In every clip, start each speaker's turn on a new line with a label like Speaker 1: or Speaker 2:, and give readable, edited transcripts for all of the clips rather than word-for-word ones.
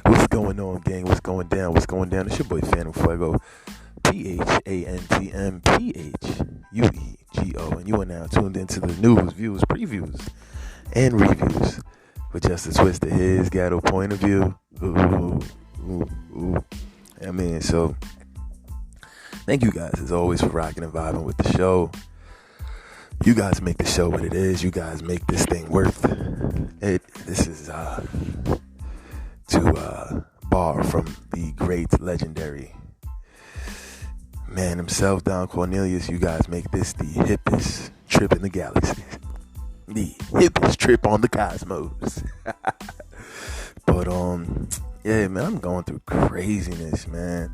Speaker 1: What's going on, gang? What's going down? What's going down? It's your boy Phantom Fuego, PHANTMPHUEGO, and you are now tuned into the news, views, previews, and reviews with just a twist of his Ghetto point of view. Ooh, ooh, ooh. So thank you guys as always for rocking and vibing with the show. You guys make the show what it is. You guys make this thing worth it. This is to borrow from the great legendary man himself, Don Cornelius. You guys make this the hippest trip in the galaxy, the hippest trip on the cosmos. But yeah, man, I'm going through craziness, man.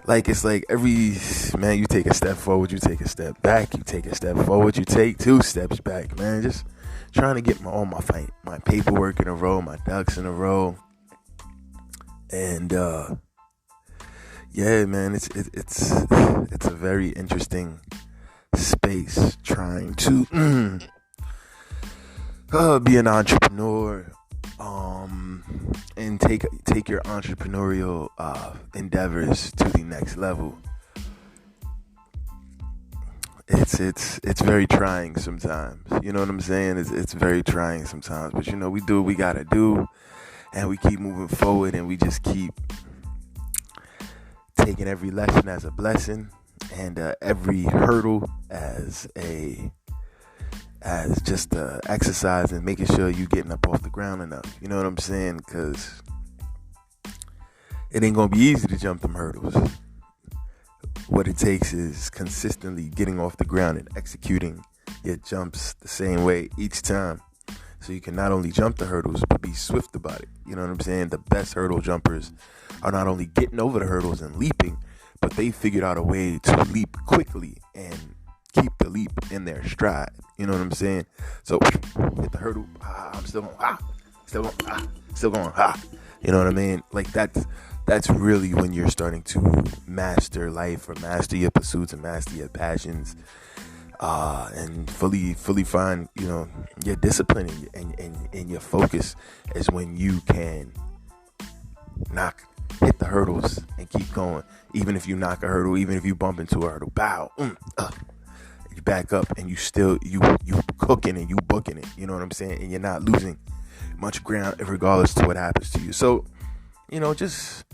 Speaker 1: Like, it's like you take a step forward, you take a step back, you take a step forward, you take 2 steps back, man. Just trying to get my paperwork in a row, my ducks in a row. And yeah, man, it's a very interesting space trying to be an entrepreneur, and take your entrepreneurial endeavors to the next level. It's very trying sometimes. You know what I'm saying? It's very trying sometimes. But we do what we gotta do, and we keep moving forward, and we just keep taking every lesson as a blessing, and every hurdle as just exercise, and making sure you getting up off the ground enough. You know what I'm saying? Because it ain't gonna be easy to jump them hurdles. What it takes is consistently getting off the ground and executing your jumps the same way each time, so you can not only jump the hurdles but be swift about it. You know what I'm saying? The best hurdle jumpers are not only getting over the hurdles and leaping, but they figured out a way to leap quickly and keep the leap in their stride. You know what I'm saying? So hit the hurdle, I'm still going, still going. You know what I mean? Like that's really when you're starting to master life, or master your pursuits, and master your passions, and fully find your discipline and your focus, is when you can hit the hurdles and keep going. Even if you knock a hurdle, even if you bump into a hurdle, you back up, and you cooking and you booking it. You know what I'm saying? And you're not losing much ground regardless to what happens to you. So just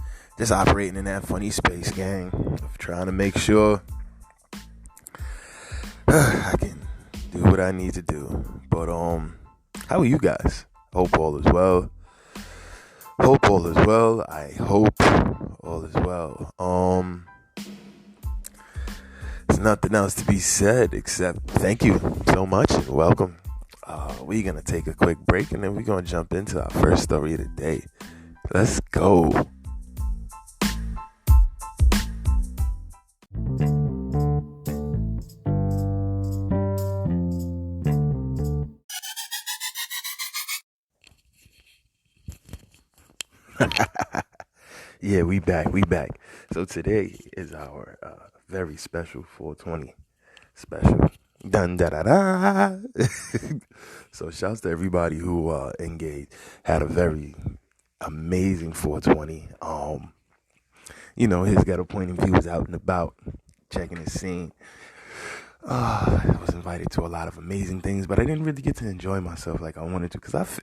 Speaker 1: operating in that funny space, gang, of trying to make sure I can do what I need to do. But how are you guys? Hope all is well. I hope all is well. There's nothing else to be said except thank you so much and welcome. We're gonna take a quick break, and then we're gonna jump into our first story of the day. Let's go. Yeah, we back. So today is our very special 420 special. Dun da da da. So shouts to everybody who engaged. Had a very amazing 420. His Ghetto point of view was out and about, checking the scene. I was invited to a lot of amazing things, but I didn't really get to enjoy myself like I wanted to, because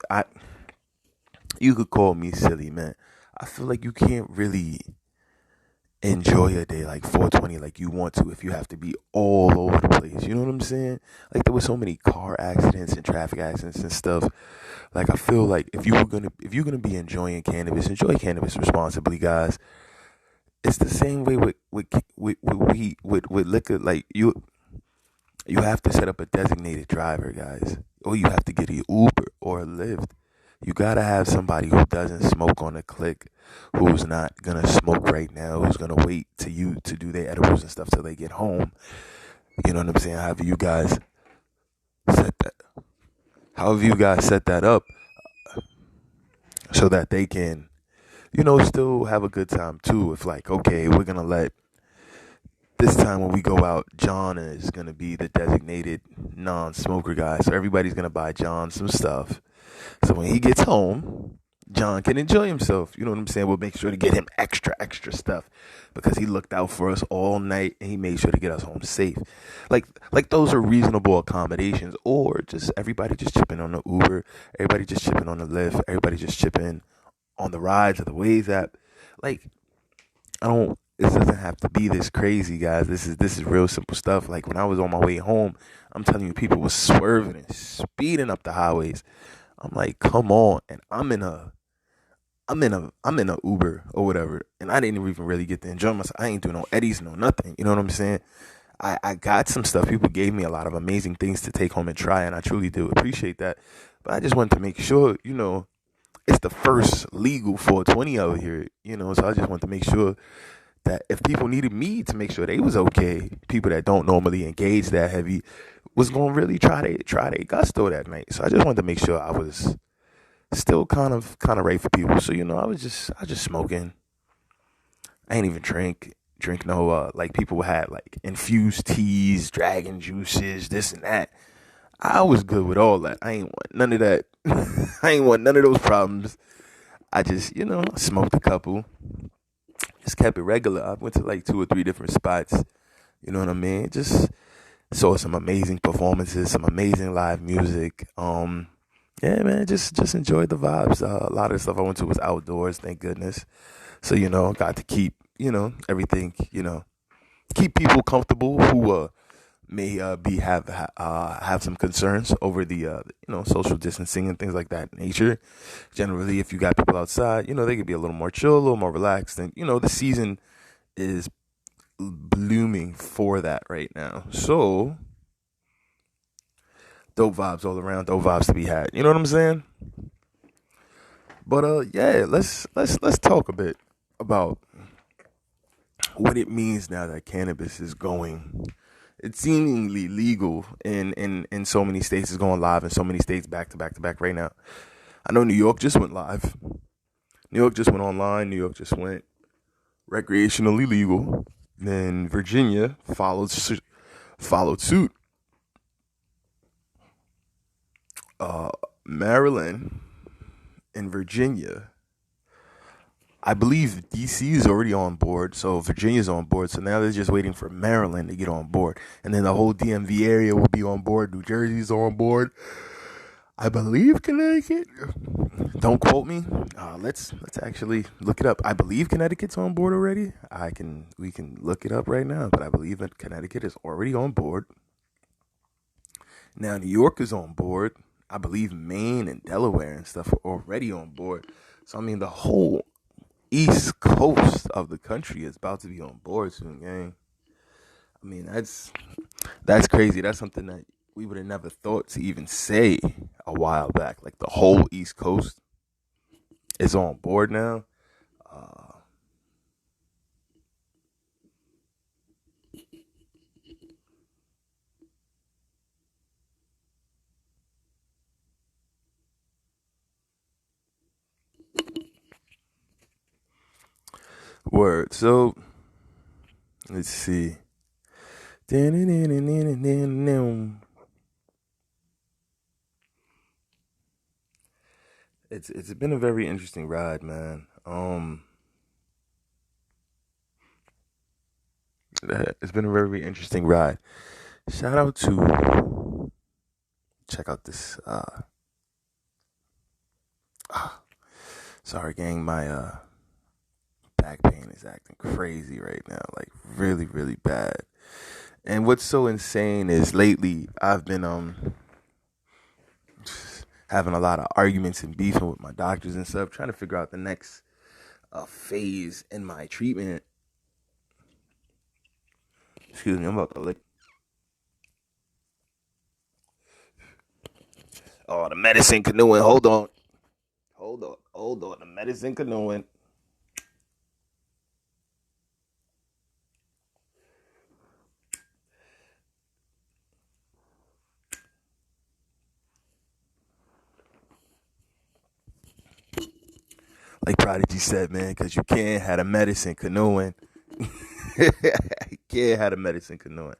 Speaker 1: you could call me silly, man. I feel like you can't really enjoy a day like 420 like you want to if you have to be all over the place. You know what I'm saying? Like, there were so many car accidents and traffic accidents and stuff. Like, I feel like if you're gonna be enjoying cannabis, enjoy cannabis responsibly, guys. It's the same way with liquor. Like, you have to set up a designated driver, guys, or you have to get an Uber or a Lyft. You gotta have somebody who doesn't smoke on a click, who's not gonna smoke right now, who's gonna wait to you to do their edibles and stuff till they get home. You know what I'm saying? However you guys set that up, so that they can, still have a good time too. If, like, okay, we're gonna let this time when we go out, John is gonna be the designated non-smoker guy. So everybody's gonna buy John some stuff. So when he gets home, John can enjoy himself. You know what I'm saying? We'll make sure to get him extra stuff because he looked out for us all night and he made sure to get us home safe. Like those are reasonable accommodations, or just everybody just chipping on the Uber, everybody just chipping on the Lyft, everybody just chipping on the rides or the Waze app. Like I don't. This doesn't have to be this crazy, guys. This is real simple stuff. Like when I was on my way home, I'm telling you, people was swerving and speeding up the highways. I'm like, come on, and I'm in a Uber or whatever, and I didn't even really get to enjoy myself. I ain't doing no eddies, no nothing. You know what I'm saying? I got some stuff. People gave me a lot of amazing things to take home and try, and I truly do appreciate that. But I just wanted to make sure, it's the first legal 420 out here, so I just want to make sure that if people needed me to make sure they was okay, people that don't normally engage that heavy was gonna really try their gusto that night. So I just wanted to make sure I was still kind of right for people. So I was just smoking. I ain't even drink no like people had like infused teas, dragon juices, this and that. I was good with all that. I ain't want none of that. I ain't want none of those problems. I just smoked a couple. Just kept it regular. I went to like 2 or 3 different spots. You know what I mean? Just saw some amazing performances, some amazing live music. Yeah, man, just enjoyed the vibes. A lot of the stuff I went to was outdoors, thank goodness. So got to keep everything keep people comfortable who may be have some concerns over the social distancing and things like that nature. Generally, if you got people outside, they could be a little more chill, a little more relaxed, and the season is blooming for that right now. So dope vibes all around, dope vibes to be had. You know what I'm saying? But yeah, let's talk a bit about what it means now that cannabis is going. It's seemingly legal in so many states. It's going live in so many states back to back to back right now. I know New York just went live. New York just went online. New York just went recreationally legal. Then Virginia followed suit. Maryland and Virginia. I believe DC is already on board, so Virginia's on board. So now they're just waiting for Maryland to get on board, and then the whole DMV area will be on board. New Jersey's on board. I believe Connecticut. Don't quote me. Let's actually look it up. I believe Connecticut's on board already. We can look it up right now, but I believe that Connecticut is already on board. Now New York is on board. I believe Maine and Delaware and stuff are already on board. So I mean the whole East Coast of the country is about to be on board soon, gang. I mean that's crazy. That's something that we would have never thought to even say a while back. Like the whole East Coast is on board now. Word. So let's see. It's been a very interesting ride, man. It's been a very interesting ride. Shout out to check out this. Sorry, gang. My back pain is acting crazy right now, like really, really bad. And what's so insane is lately I've been having a lot of arguments and beefing with my doctors and stuff, trying to figure out the next phase in my treatment. Excuse me, I'm about to lick. Oh, the medicine canoeing. Hold on. The medicine canoeing. Like Prodigy said, man, because you can't have a medicine canoeing. Can't have the medicine canoeing.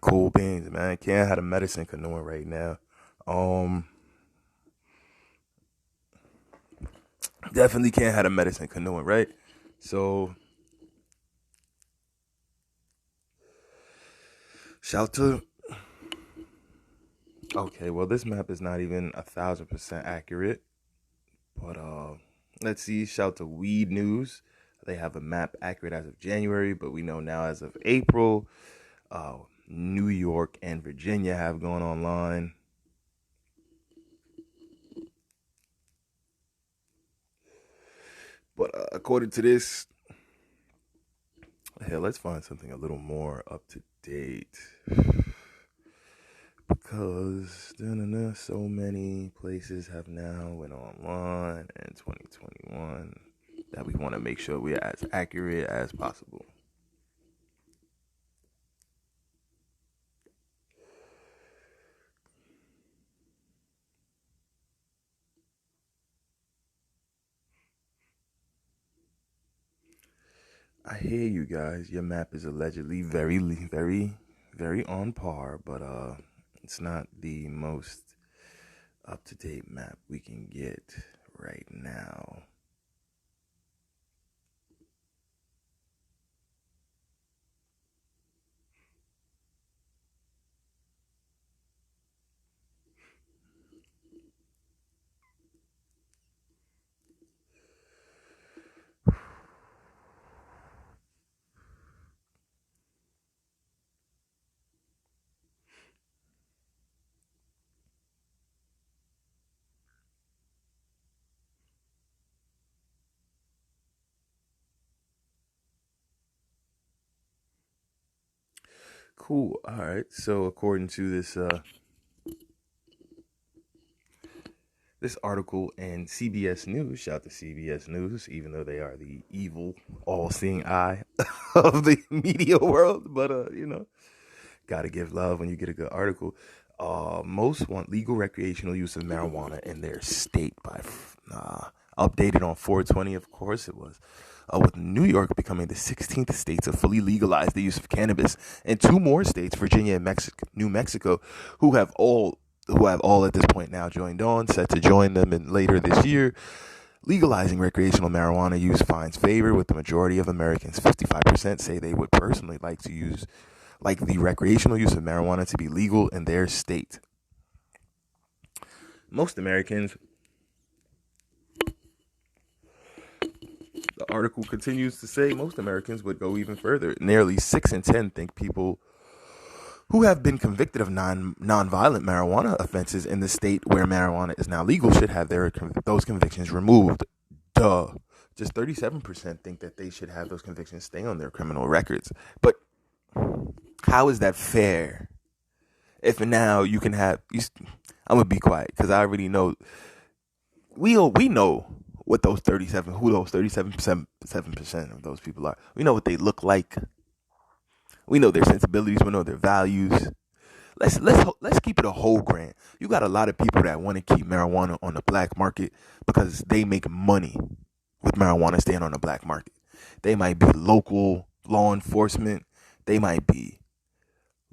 Speaker 1: Cool beans, man. Can't have the medicine canoeing right now. Um, Definitely can't have the medicine canoeing, right? So shout to. Okay, well, this map is not even 1,000% accurate, but let's see. Shout to Weed News. They have a map accurate as of January, but we know now as of April, uh, New York and Virginia have gone online. But according to this, hell, let's find something a little more up to date. Because so many places have now went online in 2021 that we want to make sure we're as accurate as possible. I hear you guys. Your map is allegedly very on par, but it's not the most up to date map we can get right now. Cool. All right. So according to this article in CBS News, shout to CBS News, even though they are the evil, all-seeing eye of the media world, but gotta give love when you get a good article. Most want legal recreational use of marijuana in their state by updated on 420. Of course, it was. With New York becoming the 16th state to fully legalize the use of cannabis, and two more states, Virginia and New Mexico, who have all at this point now joined on, set to join them in later this year. Legalizing recreational marijuana use finds favor with the majority of Americans. 55% say they would personally like the recreational use of marijuana to be legal in their state. Most Americans, the article continues to say, most Americans would go even further. Nearly 6 in 10 think people who have been convicted of non-violent marijuana offenses in the state where marijuana is now legal should have those convictions removed. Duh. Just 37% think that they should have those convictions stay on their criminal records. But how is that fair? If now you can have, I'm gonna be quiet because I already know. We know what those 37% of those people are. We know what they look like. We know their sensibilities. We know their values. Let's keep it a whole grand. You got a lot of people that want to keep marijuana on the black market because they make money with marijuana staying on the black market. They might be local law enforcement. They might be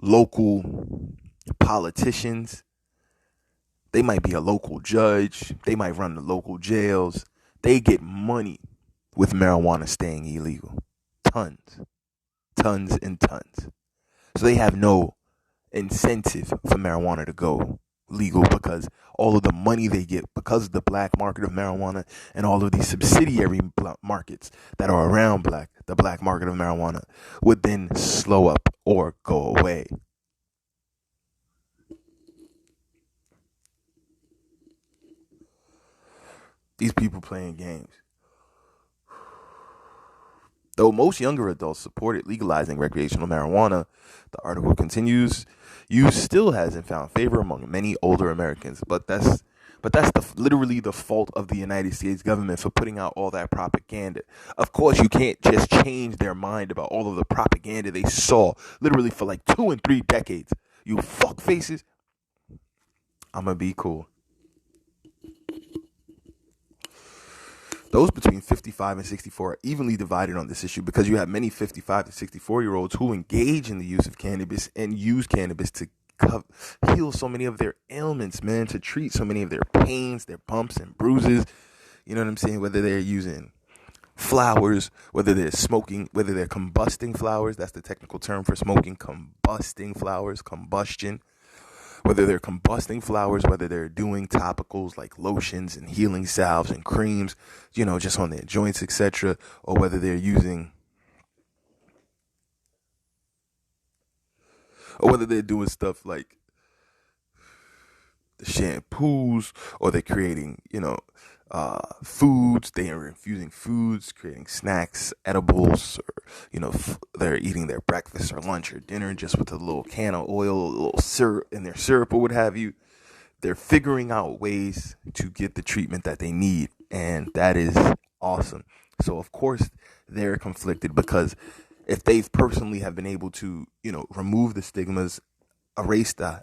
Speaker 1: local politicians. They might be a local judge. They might run the local jails. They get money with marijuana staying illegal. Tons and tons. So they have no incentive for marijuana to go legal because all of the money they get because of the black market of marijuana and all of these subsidiary markets that are around the black market of marijuana would then slow up or go away. These people playing games. Though most younger adults supported legalizing recreational marijuana, the article continues, use still hasn't found favor among many older Americans. But that's literally the fault of the United States government for putting out all that propaganda. Of course, you can't just change their mind about all of the propaganda they saw literally for like 2 and 3 decades. You fuck faces. I'm gonna be cool. Those between 55 and 64 are evenly divided on this issue because you have many 55 to 64-year-olds who engage in the use of cannabis and use cannabis to heal so many of their ailments, man, to treat so many of their pains, their bumps and bruises. You know what I'm saying? Whether they're using flowers, whether they're smoking, whether they're combusting flowers, that's the technical term for smoking, combusting flowers, combustion. Whether they're combusting flowers, whether they're doing topicals like lotions and healing salves and creams, you know, just on their joints, etc., or whether they're using, or whether they're doing stuff like the shampoos, or they're creating, foods. They are infusing foods, creating snacks, edibles, or they're eating their breakfast or lunch or dinner just with a little can of oil, a little syrup in their syrup or what have you. They're figuring out ways to get the treatment that they need, and that is awesome. So of course they're conflicted because if they've personally have been able to, remove the stigmas, erase the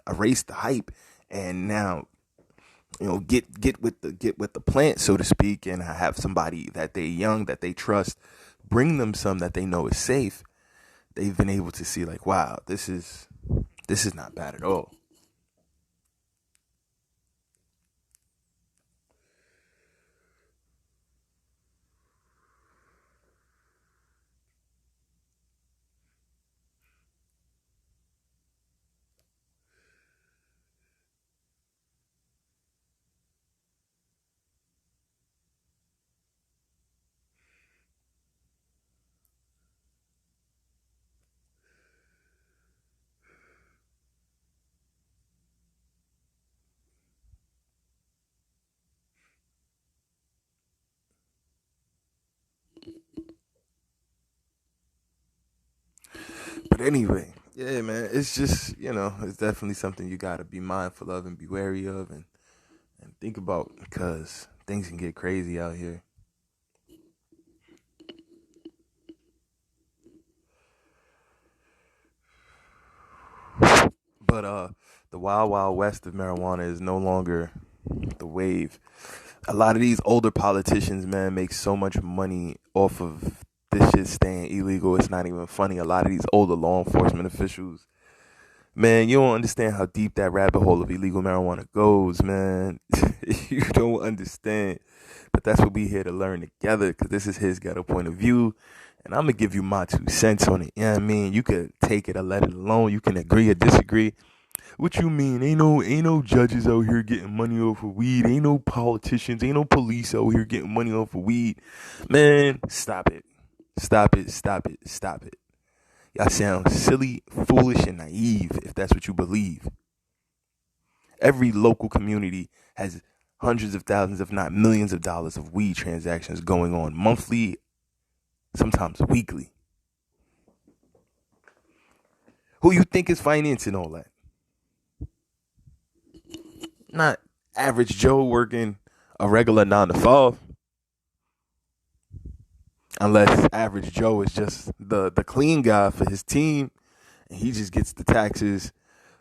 Speaker 1: hype, and now get with the plant, so to speak, and have somebody that they young, that they trust, bring them some that they know is safe. They've been able to see like, wow, this is not bad at all. But anyway, yeah, man, it's just, it's definitely something you got to be mindful of and be wary of and think about because things can get crazy out here. But the wild wild west of marijuana is no longer the wave. A lot of these older politicians, man, make so much money off of this shit staying illegal. It's not even funny. A lot of these older law enforcement officials, man, you don't understand how deep that rabbit hole of illegal marijuana goes, man. You don't understand. But that's what we here to learn together, because this is his ghetto point of view. And I'm going to give you my 2 cents on it. You know what I mean? You could take it or let it alone. You can agree or disagree. What you mean? Ain't no judges out here getting money off of weed. Ain't no politicians. Ain't no police out here getting money off of weed. Man, stop it. Stop it. Stop it. Stop it. Y'all sound silly, foolish, and naive if that's what you believe. Every local community has hundreds of thousands, if not millions of dollars of weed transactions going on monthly, sometimes weekly. Who you think is financing all that? Not average Joe working a regular 9 to 5. Unless average Joe is just the clean guy for his team and he just gets the taxes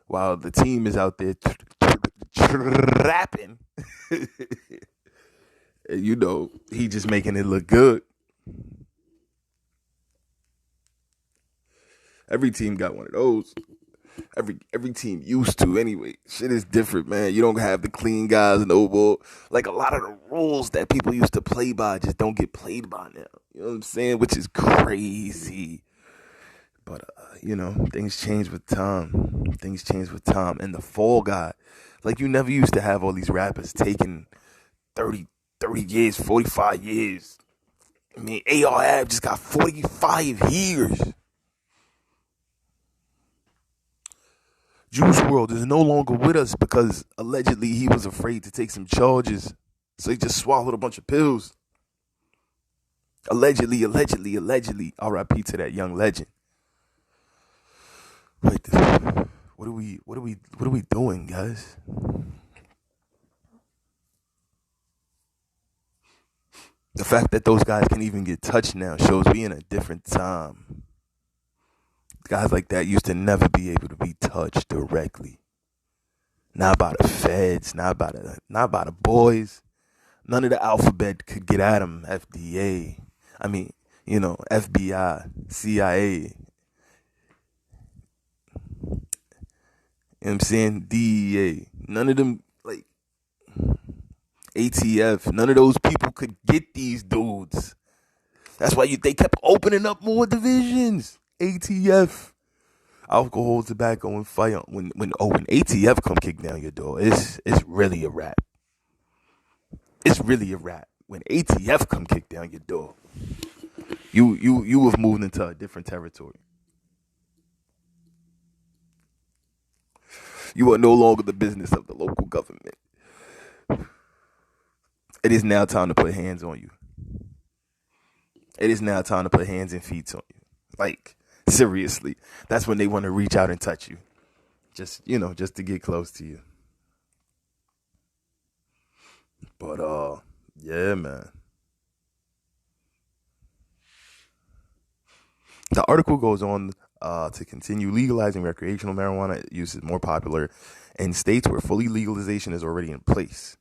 Speaker 1: while the team is out there trapping. He just making it look good. Every team got one of those. Every team used to anyway. Shit is different, man. You don't have the clean guys no more. Like a lot of the rules that people used to play by just don't get played by now. You know what I'm saying? Which is crazy. But things change with time. Things change with time. And the fall guy, like you never used to have all these rappers taking 30 years, 45 years. I mean, AR just got 45 years. Juice World is no longer with us because allegedly he was afraid to take some charges. So he just swallowed a bunch of pills. Allegedly. RIP to that young legend. Wait, what are we doing, guys? The fact that those guys can even get touched now shows we in a different time. Guys like that used to never be able to be touched directly. not by the feds, not by the boys. None of the alphabet could get at them. FDA, I mean, FBI, CIA. You know what I'm saying? DEA. None of them, like ATF. None of those people could get these dudes. That's why they kept opening up more divisions. ATF. Alcohol, tobacco, and fire. When ATF come kick down your door, it's really a wrap. It's really a wrap. When ATF come kick down your door, you have moved into a different territory. You are no longer the business of the local government. It is now time to put hands on you. It is now time to put hands and feet on you. Like, seriously. That's when they want to reach out and touch you. Just to get close to you. But, yeah, man. The article goes on to continue. Legalizing recreational marijuana use is more popular in states where fully legalization is already in place.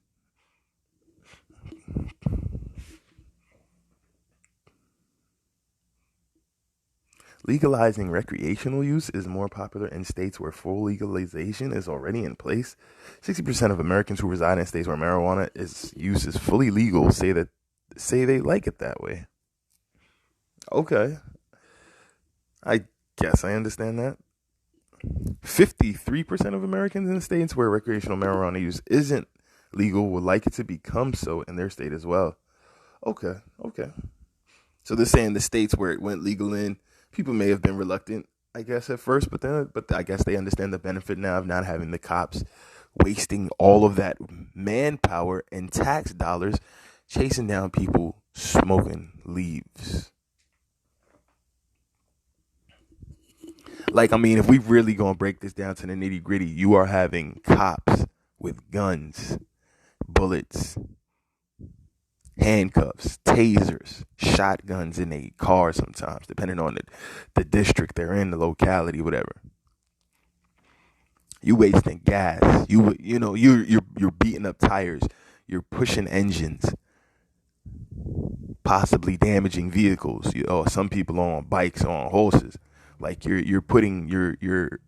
Speaker 1: Legalizing recreational use is more popular in states where full legalization is already in place. 60% of Americans who reside in states where marijuana use is fully legal say they like it that way. Okay. I guess I understand that. 53% of Americans in states where recreational marijuana use isn't legal would like it to become so in their state as well. Okay. So they're saying the states where it went legal in, people may have been reluctant, I guess, at first, but I guess they understand the benefit now of not having the cops wasting all of that manpower and tax dollars chasing down people smoking leaves. Like, I mean, if we really gonna break this down to the nitty gritty, you are having cops with guns, bullets, handcuffs, tasers, shotguns in a car sometimes, depending on the district they're in, the locality, whatever. You wasting gas. You're beating up tires. You're pushing engines, possibly damaging vehicles. Some people are on bikes or on horses. Like you're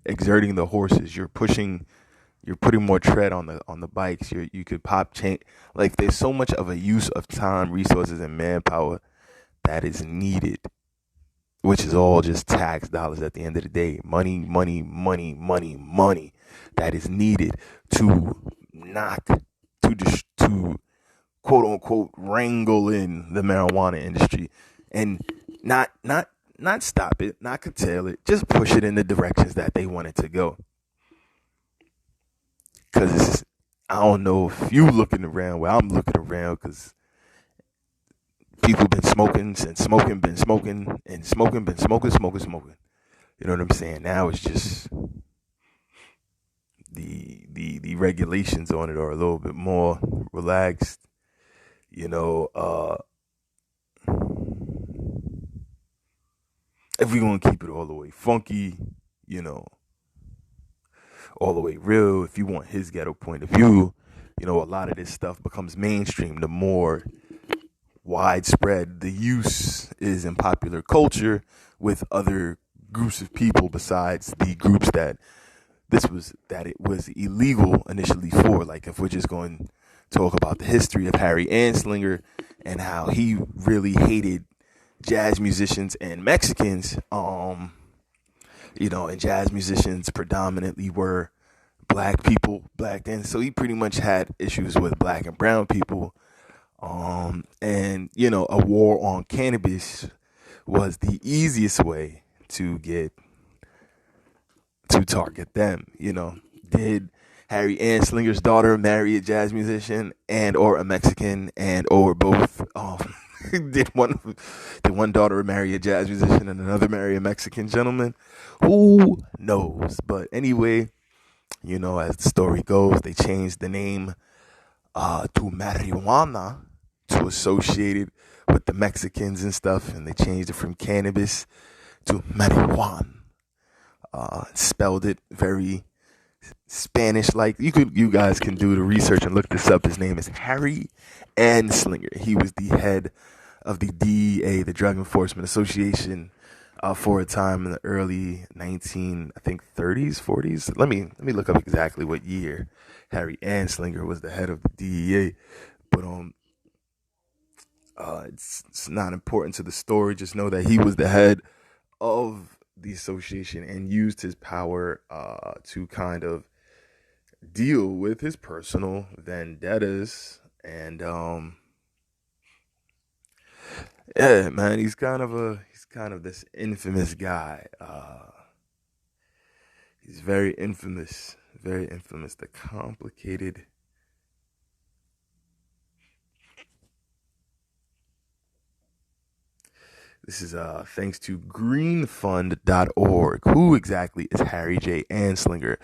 Speaker 1: exerting the horses. You're putting more tread on the bikes. You could pop chain. Like there's so much of a use of time, resources, and manpower that is needed, which is all just tax dollars at the end of the day. Money that is needed to quote unquote wrangle in the marijuana industry and not stop it, not curtail it, just push it in the directions that they want it to go. Because I don't know if you looking around where I'm looking around, because people been smoking since smoking been smoking and smoking been smoking. You know what I'm saying? Now it's just the regulations on it are a little bit more relaxed. If we're gonna keep it all the way funky, all the way real, if you want his ghetto point of view, a lot of this stuff becomes mainstream the more widespread the use is in popular culture with other groups of people besides the groups that it was illegal initially for. Like if we're just going to talk about the history of Harry Anslinger and how he really hated jazz musicians and Mexicans, and jazz musicians predominantly were black people back then. So he pretty much had issues with black and brown people. And a war on cannabis was the easiest way to target them. Did Harry Anslinger's daughter marry a jazz musician and or a Mexican and or both? Did one daughter marry a jazz musician and another marry a Mexican gentleman? Who knows? But anyway, as the story goes, they changed the name to marijuana to associate it with the Mexicans and stuff, and they changed it from cannabis to marijuana. Spelled it very Spanish like. You guys can do the research and look this up. His name is Harry Anslinger. He was the head of the DEA, the Drug Enforcement Association, for a time in the early 19, I think 30s, 40s. Let me look up exactly what year Harry Anslinger was the head of the DEA. But it's not important to the story. Just know that he was the head of the association and used his power to kind of deal with his personal vendettas. And yeah, man, he's kind of this infamous guy. He's very infamous, very infamous. The complicated. This is thanks to greenfund.org. Who exactly is Harry J. Anslinger?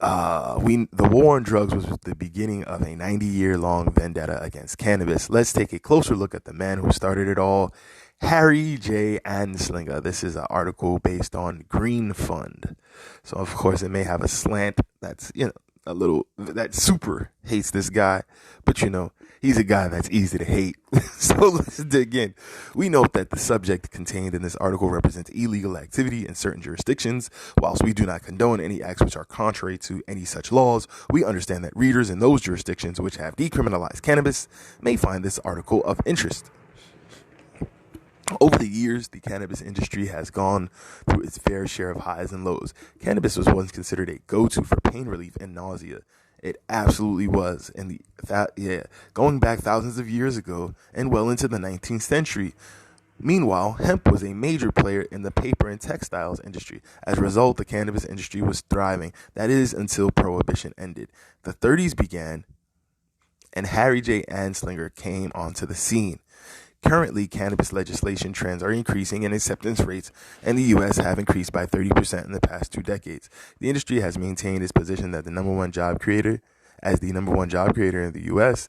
Speaker 1: The war on drugs was the beginning of a 90-year-long vendetta against cannabis. Let's take a closer look at the man who started it all, Harry J. Anslinger. This is an article based on Green Fund. So, of course, it may have a slant that's, a little, that super hates this guy. But, he's a guy that's easy to hate. So let's dig in. We note that the subject contained in this article represents illegal activity in certain jurisdictions. Whilst we do not condone any acts which are contrary to any such laws, we understand that readers in those jurisdictions which have decriminalized cannabis may find this article of interest. Over the years, the cannabis industry has gone through its fair share of highs and lows. Cannabis was once considered a go-to for pain relief and nausea. It absolutely was. Going back thousands of years ago and well into the 19th century. Meanwhile, hemp was a major player in the paper and textiles industry. As a result, the cannabis industry was thriving. That is, until prohibition ended. The 30s began, and Harry J. Anslinger came onto the scene. Currently, cannabis legislation trends are increasing and acceptance rates in the U.S. have increased by 30% in the past 2 decades. The industry has maintained its position as the number one job creator in the U.S.,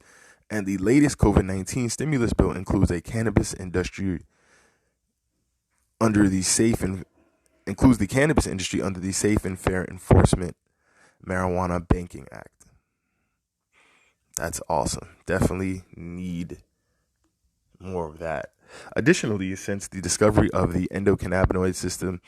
Speaker 1: and the latest COVID-19 stimulus bill includes a cannabis industry under the Safe and Fair Enforcement Marijuana Banking Act. That's awesome. Definitely need more of that. Additionally, since the discovery of the endocannabinoid system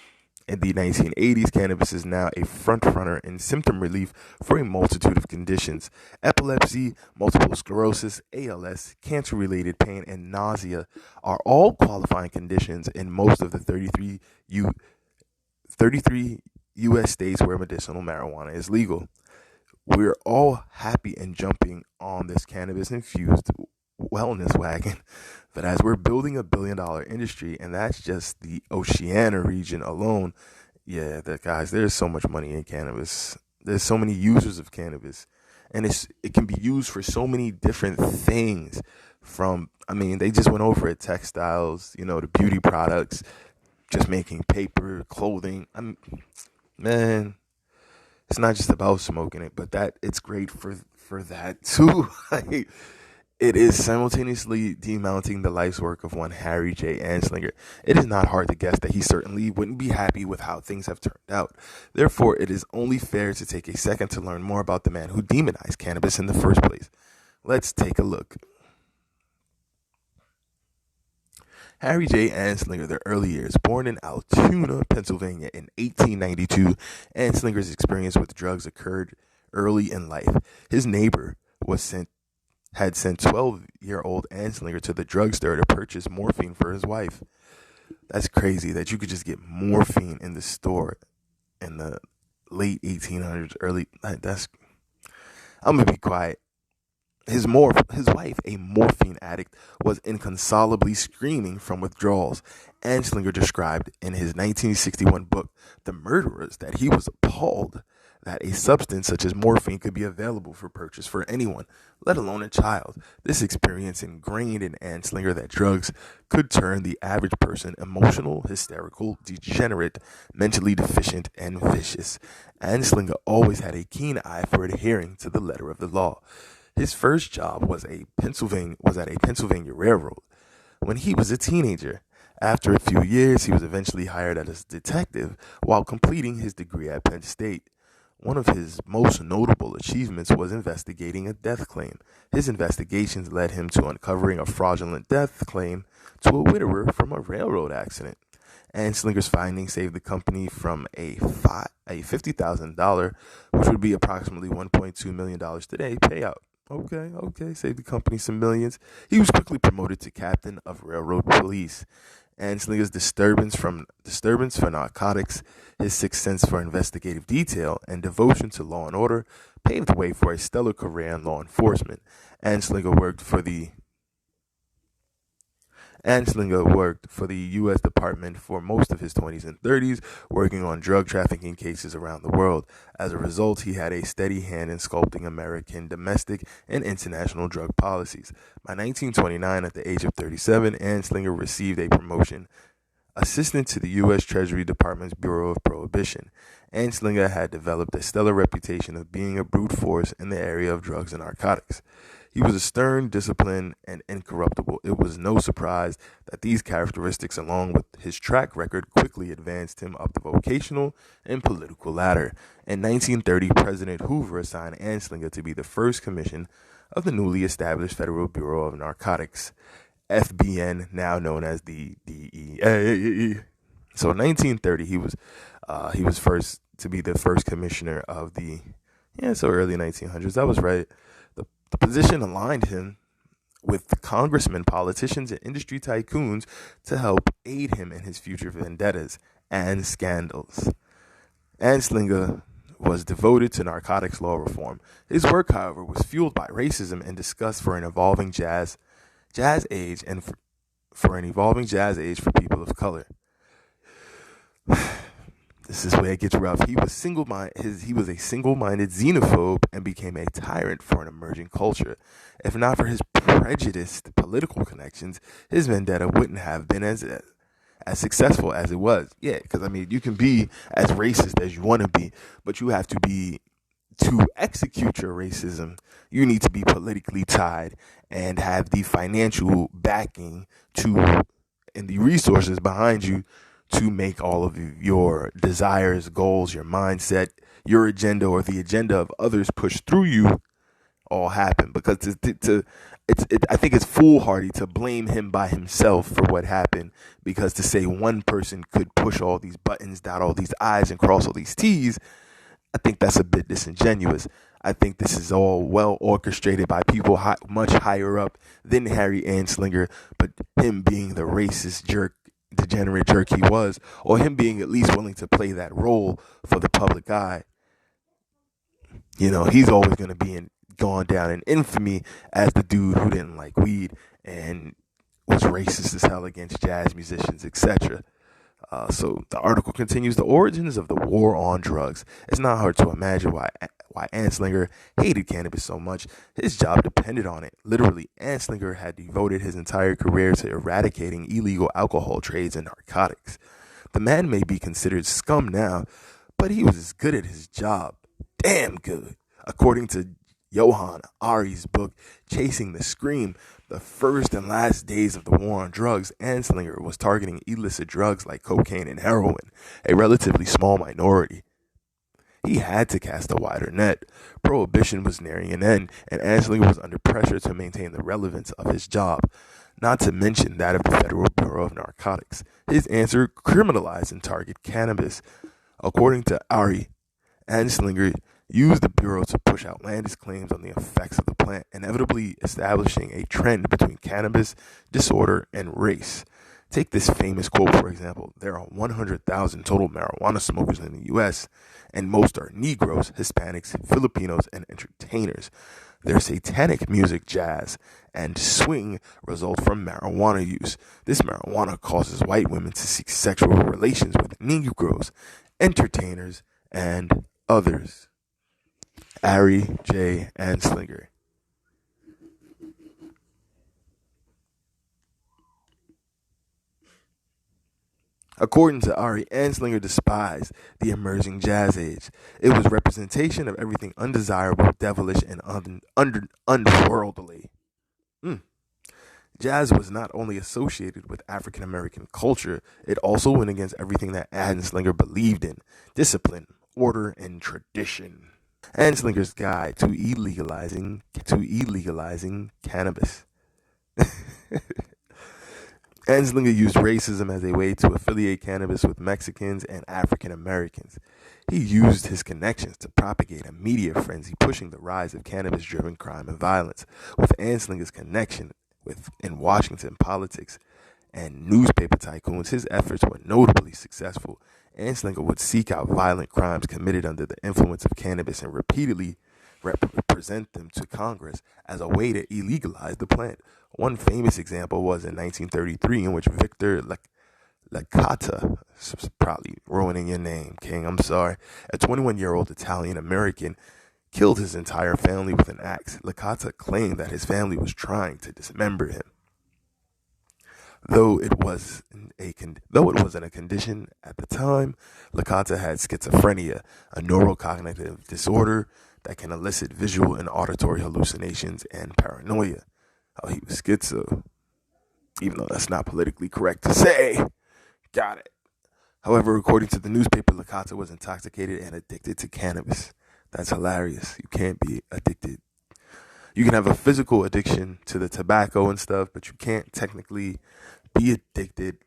Speaker 1: in the 1980s, cannabis is now a frontrunner in symptom relief for a multitude of conditions. Epilepsy, multiple sclerosis, ALS, cancer-related pain, and nausea are all qualifying conditions in most of the 33 U.S. states where medicinal marijuana is legal. We're all happy and jumping on this cannabis-infused wellness wagon, but as we're building $1 billion industry, and that's just the Oceania region alone, there's so much money in cannabis. There's so many users of cannabis, and it can be used for so many different things. They just went over it, textiles, the beauty products, just making paper, clothing. Man, it's not just about smoking it, but that it's great for that too. It is simultaneously demounting the life's work of one Harry J. Anslinger. It is not hard to guess that he certainly wouldn't be happy with how things have turned out. Therefore, it is only fair to take a second to learn more about the man who demonized cannabis in the first place. Let's take a look. Harry J. Anslinger, the early years. Born in Altoona, Pennsylvania in 1892, Anslinger's experience with drugs occurred early in life. His neighbor had sent 12-year-old Anslinger to the drugstore to purchase morphine for his wife. That's crazy that you could just get morphine in the store in the late 1800s, I'm going to be quiet. His wife, a morphine addict, was inconsolably screaming from withdrawals. Anslinger described in his 1961 book, The Murderers, that he was appalled that a substance such as morphine could be available for purchase for anyone, let alone a child. This experience ingrained in Anslinger that drugs could turn the average person emotional, hysterical, degenerate, mentally deficient, and vicious. Anslinger always had a keen eye for adhering to the letter of the law. His first job was at a Pennsylvania railroad when he was a teenager. After a few years, he was eventually hired as a detective while completing his degree at Penn State. One of his most notable achievements was investigating a death claim. His investigations led him to uncovering a fraudulent death claim to a widower from a railroad accident. Anslinger's findings saved the company from a $50,000, which would be approximately $1.2 million today, payout. Okay, saved the company some millions. He was quickly promoted to captain of railroad police. Anslinger's disturbance for narcotics, his sixth sense for investigative detail, and devotion to law and order paved the way for a stellar career in law enforcement. Anslinger worked for the U.S. Department for most of his 20s and 30s, working on drug trafficking cases around the world. As a result, he had a steady hand in sculpting American domestic and international drug policies. By 1929, at the age of 37, Anslinger received a promotion, assistant to the U.S. Treasury Department's Bureau of Prohibition. Anslinger had developed a stellar reputation of being a brute force in the area of drugs and narcotics. He was a stern, disciplined, and incorruptible. It was no surprise that these characteristics, along with his track record, quickly advanced him up the vocational and political ladder. In 1930, President Hoover assigned Anslinger to be the first commissioner of the newly established Federal Bureau of Narcotics, FBN, now known as the DEA. So in 1930, he was first to be the first commissioner of the early 1900s. That was right. The position aligned him with congressmen, politicians, and industry tycoons to help aid him in his future vendettas and scandals. Anslinger was devoted to narcotics law reform. His work, however, was fueled by racism and disgust for an evolving jazz age and for an evolving jazz age for people of color. This is where it gets rough. He was a single-minded xenophobe and became a tyrant for an emerging culture. If not for his prejudiced political connections, his vendetta wouldn't have been as successful as it was. Yeah, because I mean, you can be as racist as you want to be, but you have to execute your racism. You need to be politically tied and have the financial backing and the resources behind you to make all of your desires, goals, your mindset, your agenda, or the agenda of others push through you all happen. Because I think it's foolhardy to blame him by himself for what happened, because to say one person could push all these buttons, dot all these I's, and cross all these T's, I think that's a bit disingenuous. I think this is all well orchestrated by people much higher up than Harry Anslinger, but him being the racist degenerate jerk he was, or him being at least willing to play that role for the public eye, he's always going to be gone down in infamy as the dude who didn't like weed and was racist as hell against jazz musicians, etc. So the article continues: the origins of the war on drugs. It's not hard to imagine why Anslinger hated cannabis so much. His job depended on it. Literally, Anslinger had devoted his entire career to eradicating illegal alcohol trades and narcotics. The man may be considered scum now, but he was as good at his job. Damn good. According to Johann Ari's book, Chasing the Scream, the first and last days of the war on drugs, Anslinger was targeting illicit drugs like cocaine and heroin, a relatively small minority. He had to cast a wider net. Prohibition was nearing an end, and Anslinger was under pressure to maintain the relevance of his job, not to mention that of the Federal Bureau of Narcotics. His answer: criminalize and target cannabis. According to Ari, Anslinger used the Bureau to push outlandish claims on the effects of the plant, inevitably establishing a trend between cannabis, disorder, and race. Take this famous quote, for example: there are 100,000 total marijuana smokers in the U.S., and most are Negroes, Hispanics, Filipinos, and entertainers. Their satanic music, jazz, and swing result from marijuana use. This marijuana causes white women to seek sexual relations with Negroes, entertainers, and others. Harry J. Anslinger. According to Ari, Anslinger despised the emerging jazz age. It was representation of everything undesirable, devilish, and unworldly. Jazz was not only associated with African American culture, it also went against everything that Anslinger believed in: discipline, order and tradition. Anslinger's Guide to illegalizing cannabis. Anslinger used racism as a way to affiliate cannabis with Mexicans and African Americans. He used his connections to propagate a media frenzy, pushing the rise of cannabis-driven crime and violence. With Anslinger's connection in Washington politics and newspaper tycoons, his efforts were notably successful. Anslinger would seek out violent crimes committed under the influence of cannabis and repeatedly represent them to Congress as a way to illegalize the plant. One famous example was in 1933, in which Victor Licata, probably ruining your name, King, I'm sorry, a 21-year-old Italian American, killed his entire family with an axe. Licata claimed that his family was trying to dismember him. Though it wasn't a condition at the time, Licata had schizophrenia, a neurocognitive disorder that can elicit visual and auditory hallucinations and paranoia. Oh, he was schizo, even though that's not politically correct to say. Got it. However, according to the newspaper, Licata was intoxicated and addicted to cannabis. That's hilarious. You can't be addicted. You can have a physical addiction to the tobacco and stuff, but you can't technically be addicted,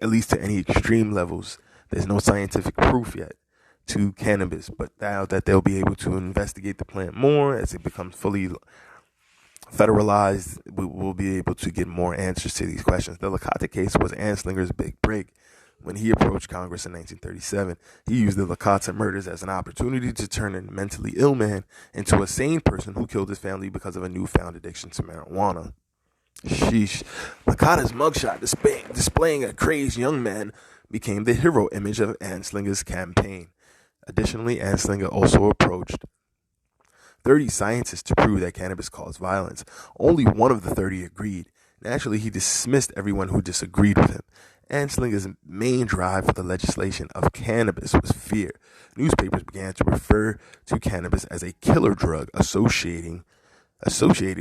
Speaker 1: at least to any extreme levels. There's no scientific proof yet to cannabis, but now that they'll be able to investigate the plant more as it becomes fully federalized, we will be able to get more answers to these questions. The Licata case was Anslinger's big break. When he approached Congress in 1937, he used the Licata murders as an opportunity to turn a mentally ill man into a sane person who killed his family because of a newfound addiction to marijuana. Sheesh. Licata's mugshot displaying a crazed young man became the hero image of Anslinger's campaign. Additionally, Anslinger also approached 30 scientists to prove that cannabis caused violence. Only one of the 30 agreed. Naturally, he dismissed everyone who disagreed with him. Anslinger's main drive for the legislation of cannabis was fear. Newspapers began to refer to cannabis as a killer drug associated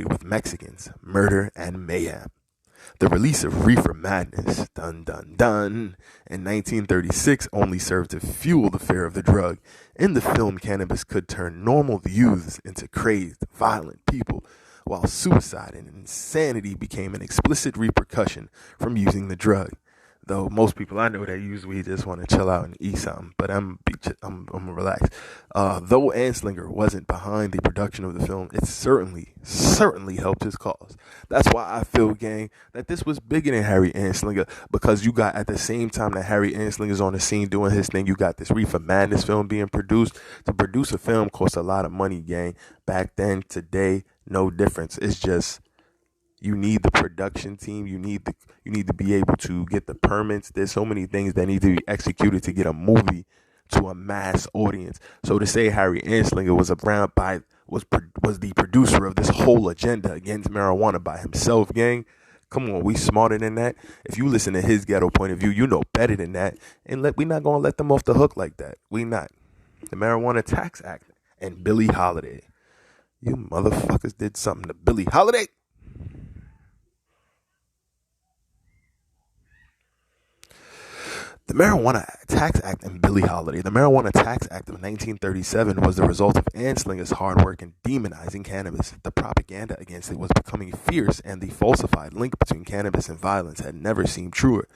Speaker 1: with Mexicans, murder, and mayhem. The release of Reefer Madness, dun dun dun, in 1936 only served to fuel the fear of the drug. In the film, cannabis could turn normal youths into crazed, violent people, while suicide and insanity became an explicit repercussion from using the drug. Though most people I know that use weed just want to chill out and eat something, but I'm relaxed. Though Anslinger wasn't behind the production of the film, it certainly helped his cause. That's why I feel, gang, that this was bigger than Harry Anslinger, because you got, at the same time that Harry Anslinger's on the scene doing his thing, you got this Reefer Madness film being produced. To produce a film costs a lot of money, gang. Back then, today, no difference. It's just, you need the production team. You need to be able to get the permits. There's so many things that need to be executed to get a movie to a mass audience. So to say Harry Anslinger was the producer of this whole agenda against marijuana by himself, gang, come on, we smarter than that. If you listen to his ghetto point of view, you know better than that. And we're not gonna let them off the hook like that. We not. The Marijuana Tax Act and Billie Holiday. You motherfuckers did something to Billie Holiday. The Marijuana Tax Act and Billie Holiday. The Marijuana Tax Act of 1937 was the result of Anslinger's hard work in demonizing cannabis. The propaganda against it was becoming fierce, and the falsified link between cannabis and violence had never seemed truer.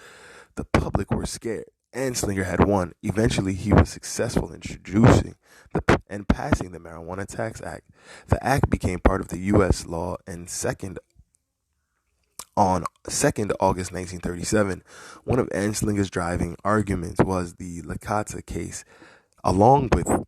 Speaker 1: The public were scared. Anslinger had won. Eventually, he was successful in introducing and passing the Marijuana Tax Act. The act became part of the U.S. law on 2nd August 1937, one of Anslinger's driving arguments was the Licata case, along with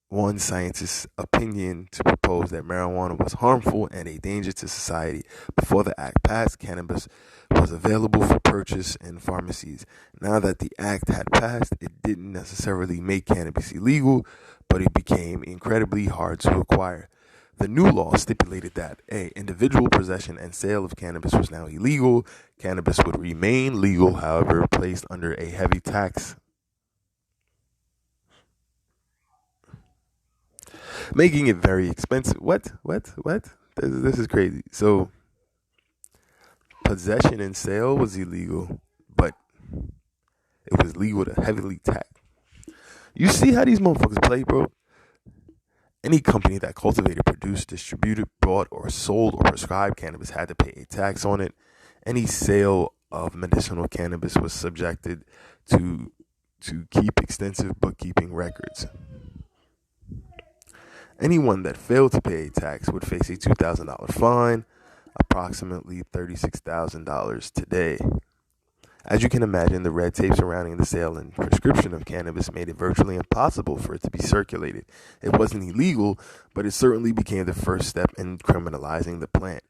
Speaker 1: one scientist's opinion to propose that marijuana was harmful and a danger to society. Before the act passed, cannabis was available for purchase in pharmacies. Now that the act had passed, it didn't necessarily make cannabis illegal, but it became incredibly hard to acquire. The new law stipulated that individual possession and sale of cannabis was now illegal. Cannabis would remain legal, however, placed under a heavy tax, making it very expensive. What? This is crazy. So, possession and sale was illegal, but it was legal to heavily tax. You see how these motherfuckers play, bro? Any company that cultivated, produced, distributed, bought, or sold or prescribed cannabis had to pay a tax on it. Any sale of medicinal cannabis was subjected to keep extensive bookkeeping records. Anyone that failed to pay a tax would face a $2,000 fine, approximately $36,000 today. As you can imagine, the red tape surrounding the sale and prescription of cannabis made it virtually impossible for it to be circulated. It wasn't illegal, but it certainly became the first step in criminalizing the plant.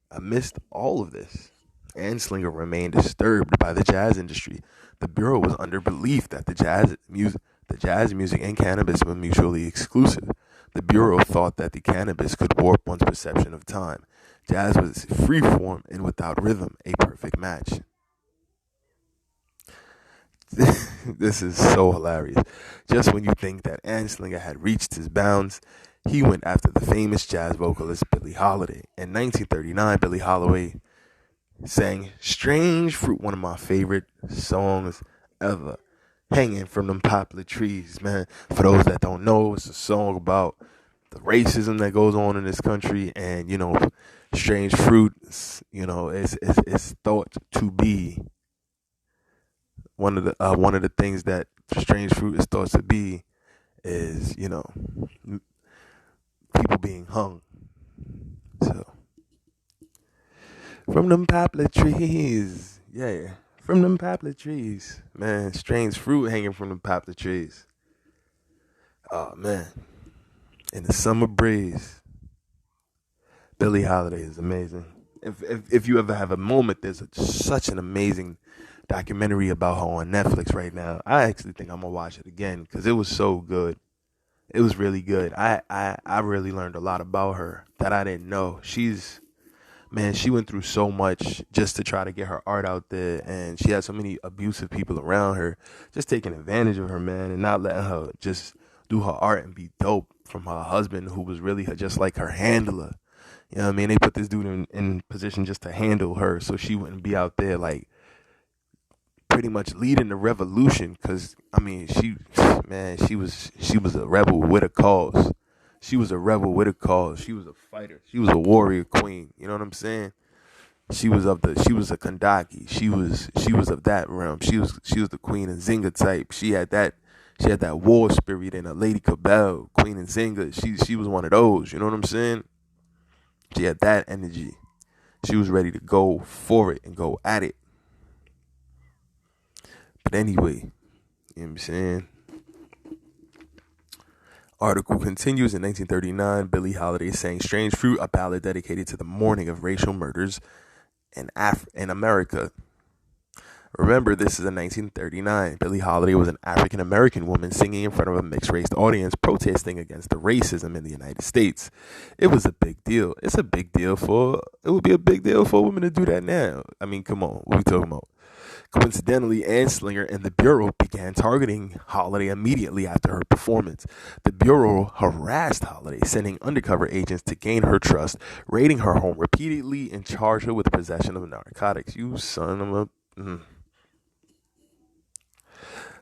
Speaker 1: Amidst all of this, Anslinger remained disturbed by the jazz industry. The Bureau was under belief that the jazz music and cannabis were mutually exclusive. The Bureau thought that the cannabis could warp one's perception of time. Jazz was free form and without rhythm, a perfect match. This is so hilarious. Just when you think that Anslinger had reached his bounds, he went after the famous jazz vocalist Billie Holiday. In 1939, Billie Holiday sang Strange Fruit, one of my favorite songs ever. Hanging from them poplar trees, man. For those that don't know, it's a song about the racism that goes on in this country, and strange fruit, it's thought to be one of the things that strange fruit is thought to be is people being hung. So from them poplar trees, from them poplar trees, man. Strange fruit hanging from the poplar trees. Oh man, in the summer breeze. Billie Holiday is amazing. If you ever have a moment, there's such an amazing documentary about her on Netflix right now. I actually think I'm gonna watch it again because it was so good. It was really good. I really learned a lot about her that I didn't know. She went through so much just to try to get her art out there, and she had so many abusive people around her just taking advantage of her, man, and not letting her just do her art and be dope from her husband, who was really just like her handler. You know what I mean? They put this dude in position just to handle her so she wouldn't be out there like pretty much leading the revolution, because she was a rebel with a cause. She was a rebel with a cause. She was a fighter. She was a warrior queen. You know what I'm saying? She was a Kandaki. She was of that realm. She was the Queen Nzinga type. She had that war spirit in her. Lady Cabell, Queen Nzinga. She was one of those. You know what I'm saying? She had that energy. She was ready to go for it and go at it. But anyway, you know what I'm saying? Article continues. In 1939, Billie Holiday sang Strange Fruit, a ballad dedicated to the mourning of racial murders in America. Remember, this is in 1939. Billie Holiday was an African-American woman singing in front of a mixed-race audience protesting against the racism in the United States. It was a big deal. It would be a big deal for a woman to do that now. I mean, come on. What are we talking about? Coincidentally, Anslinger and the Bureau began targeting Holiday immediately after her performance. The Bureau harassed Holiday, sending undercover agents to gain her trust, raiding her home repeatedly, and charged her with possession of narcotics. You son of a...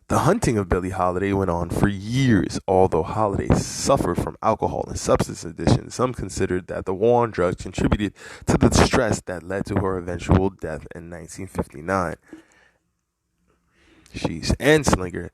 Speaker 1: The hunting of Billie Holiday went on for years. Although Holiday suffered from alcohol and substance addiction, some considered that the war on drugs contributed to the stress that led to her eventual death in 1959. Anslinger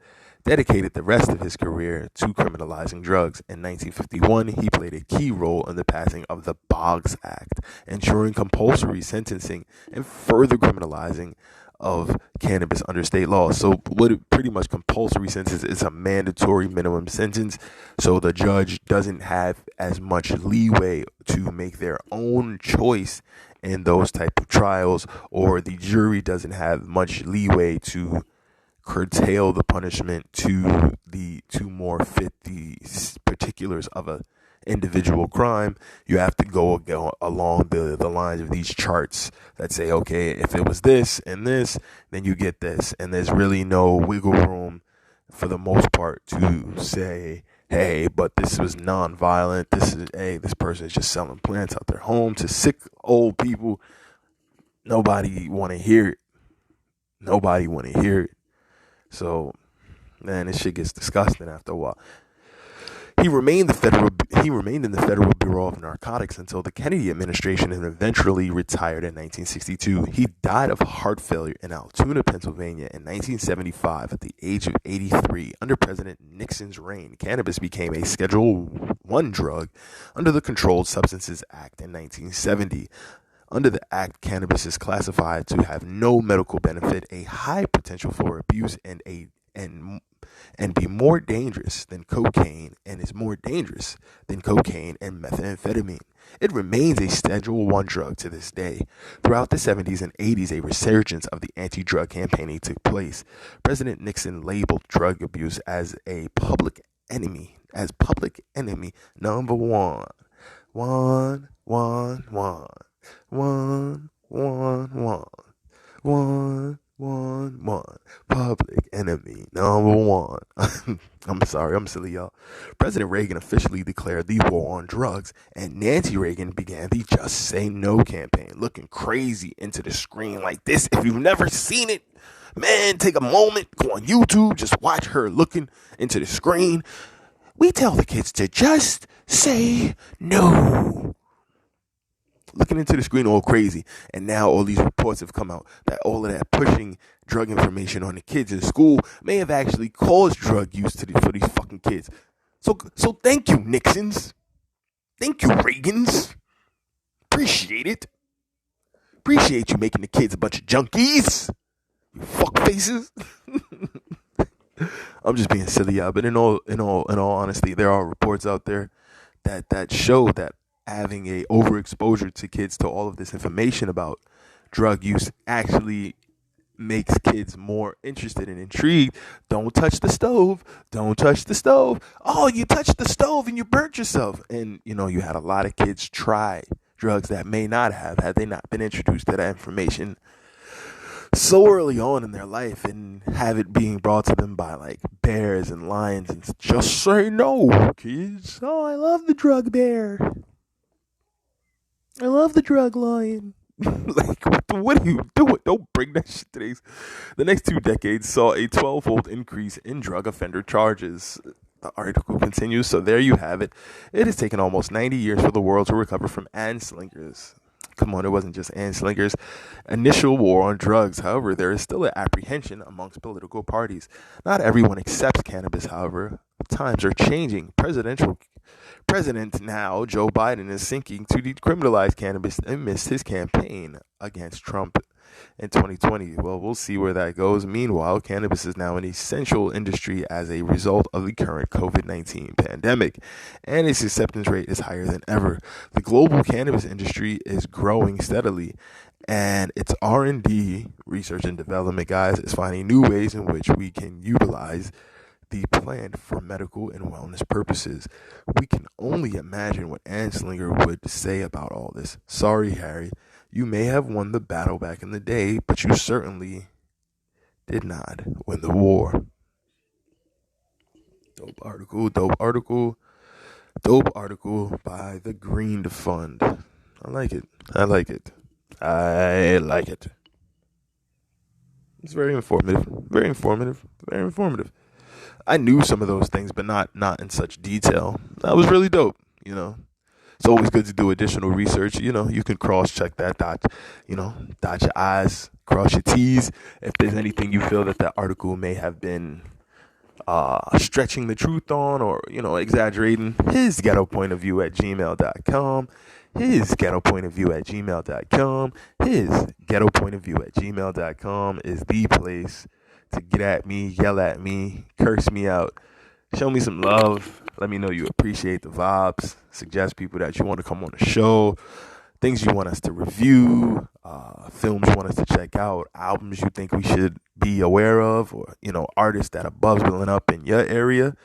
Speaker 1: dedicated the rest of his career to criminalizing drugs. In 1951, he played a key role in the passing of the Boggs Act, ensuring compulsory sentencing and further criminalizing of cannabis under state law. So what it pretty much compulsory sentence is a mandatory minimum sentence. So the judge doesn't have as much leeway to make their own choice in those type of trials, or the jury doesn't have much leeway to curtail the punishment to more fit the particulars of a individual crime. You have to go along the lines of these charts that say, okay, if it was this and this, then you get this, and there's really no wiggle room for the most part to say, hey, but this was non-violent. This person is just selling plants out their home to sick old people. Nobody want to hear it. So Man, this shit gets disgusting after a while. He remained in the Federal Bureau of Narcotics until the Kennedy administration and eventually retired in 1962. He died of heart failure in Altoona, Pennsylvania in 1975 at the age of 83. Under President Nixon's reign, cannabis became a Schedule I drug under the Controlled Substances Act in 1970. Under the Act, cannabis is classified to have no medical benefit, a high potential for abuse, and be more dangerous than cocaine, and is more dangerous than cocaine and methamphetamine. It remains a Schedule I drug to this day. Throughout the 70s and 80s, a resurgence of the anti-drug campaigning took place. President Nixon labeled drug abuse as public enemy number one. One, one, one. One, one, one. One, one, one. Public enemy number one. I'm sorry, I'm silly, y'all. President Reagan officially declared the war on drugs, and Nancy Reagan began the Just Say No campaign, looking crazy into the screen like this. If you've never seen it, man, take a moment, go on YouTube, just watch her looking into the screen. We tell the kids to just say no. Looking into the screen all crazy. And now all these reports have come out that all of that pushing drug information on the kids in school may have actually caused drug use for these fucking kids. So thank you, Nixons. Thank you, Reagans. Appreciate it. Appreciate you making the kids a bunch of junkies. You fuck faces. I'm just being silly, y'all. But in all honesty, there are reports out there that show that having a overexposure to kids to all of this information about drug use actually makes kids more interested and intrigued. Don't touch the stove. Don't touch the stove. Oh, you touched the stove and you burnt yourself. And, you had a lot of kids try drugs that may not have, had they not been introduced to that information so early on in their life, and have it being brought to them by like bears and lions and just say no, kids. Oh, I love the drug bear. I love the drug lion. Like, what are you doing? Don't bring that shit to these. The next 2 decades saw a 12-fold increase in drug offender charges. The article continues. So there you have it. It has taken almost 90 years for the world to recover from Anslinger's. Come on, it wasn't just Anslinger's initial war on drugs. However, there is still an apprehension amongst political parties. Not everyone accepts cannabis, however. Times are changing. President now, Joe Biden, is seeking to decriminalize cannabis amidst his campaign against Trump in 2020. Well, we'll see where that goes. Meanwhile, cannabis is now an essential industry as a result of the current COVID-19 pandemic, and its acceptance rate is higher than ever. The global cannabis industry is growing steadily, and its R&D, research and development, guys, is finding new ways in which we can utilize the plant for medical and wellness purposes. We can only imagine what Anslinger would say about all this. Sorry, Harry, you may have won the battle back in the day, but you certainly did not win the war. Dope article by the Green Fund. I like it. It's very informative. I knew some of those things, but not in such detail. That was really dope, It's always good to do additional research. You can cross-check that, dot your I's, cross your T's. If there's anything you feel that article may have been stretching the truth on, or, exaggerating, his ghetto point of view at gmail.com. His ghetto point of view at gmail.com. His ghetto point of view at gmail.com is the place to get at me, yell at me, curse me out, show me some love. Let me know you appreciate the vibes. Suggest people that you want to come on the show, things you want us to review, films you want us to check out, albums you think we should be aware of, or, artists that are bubbling up in your area.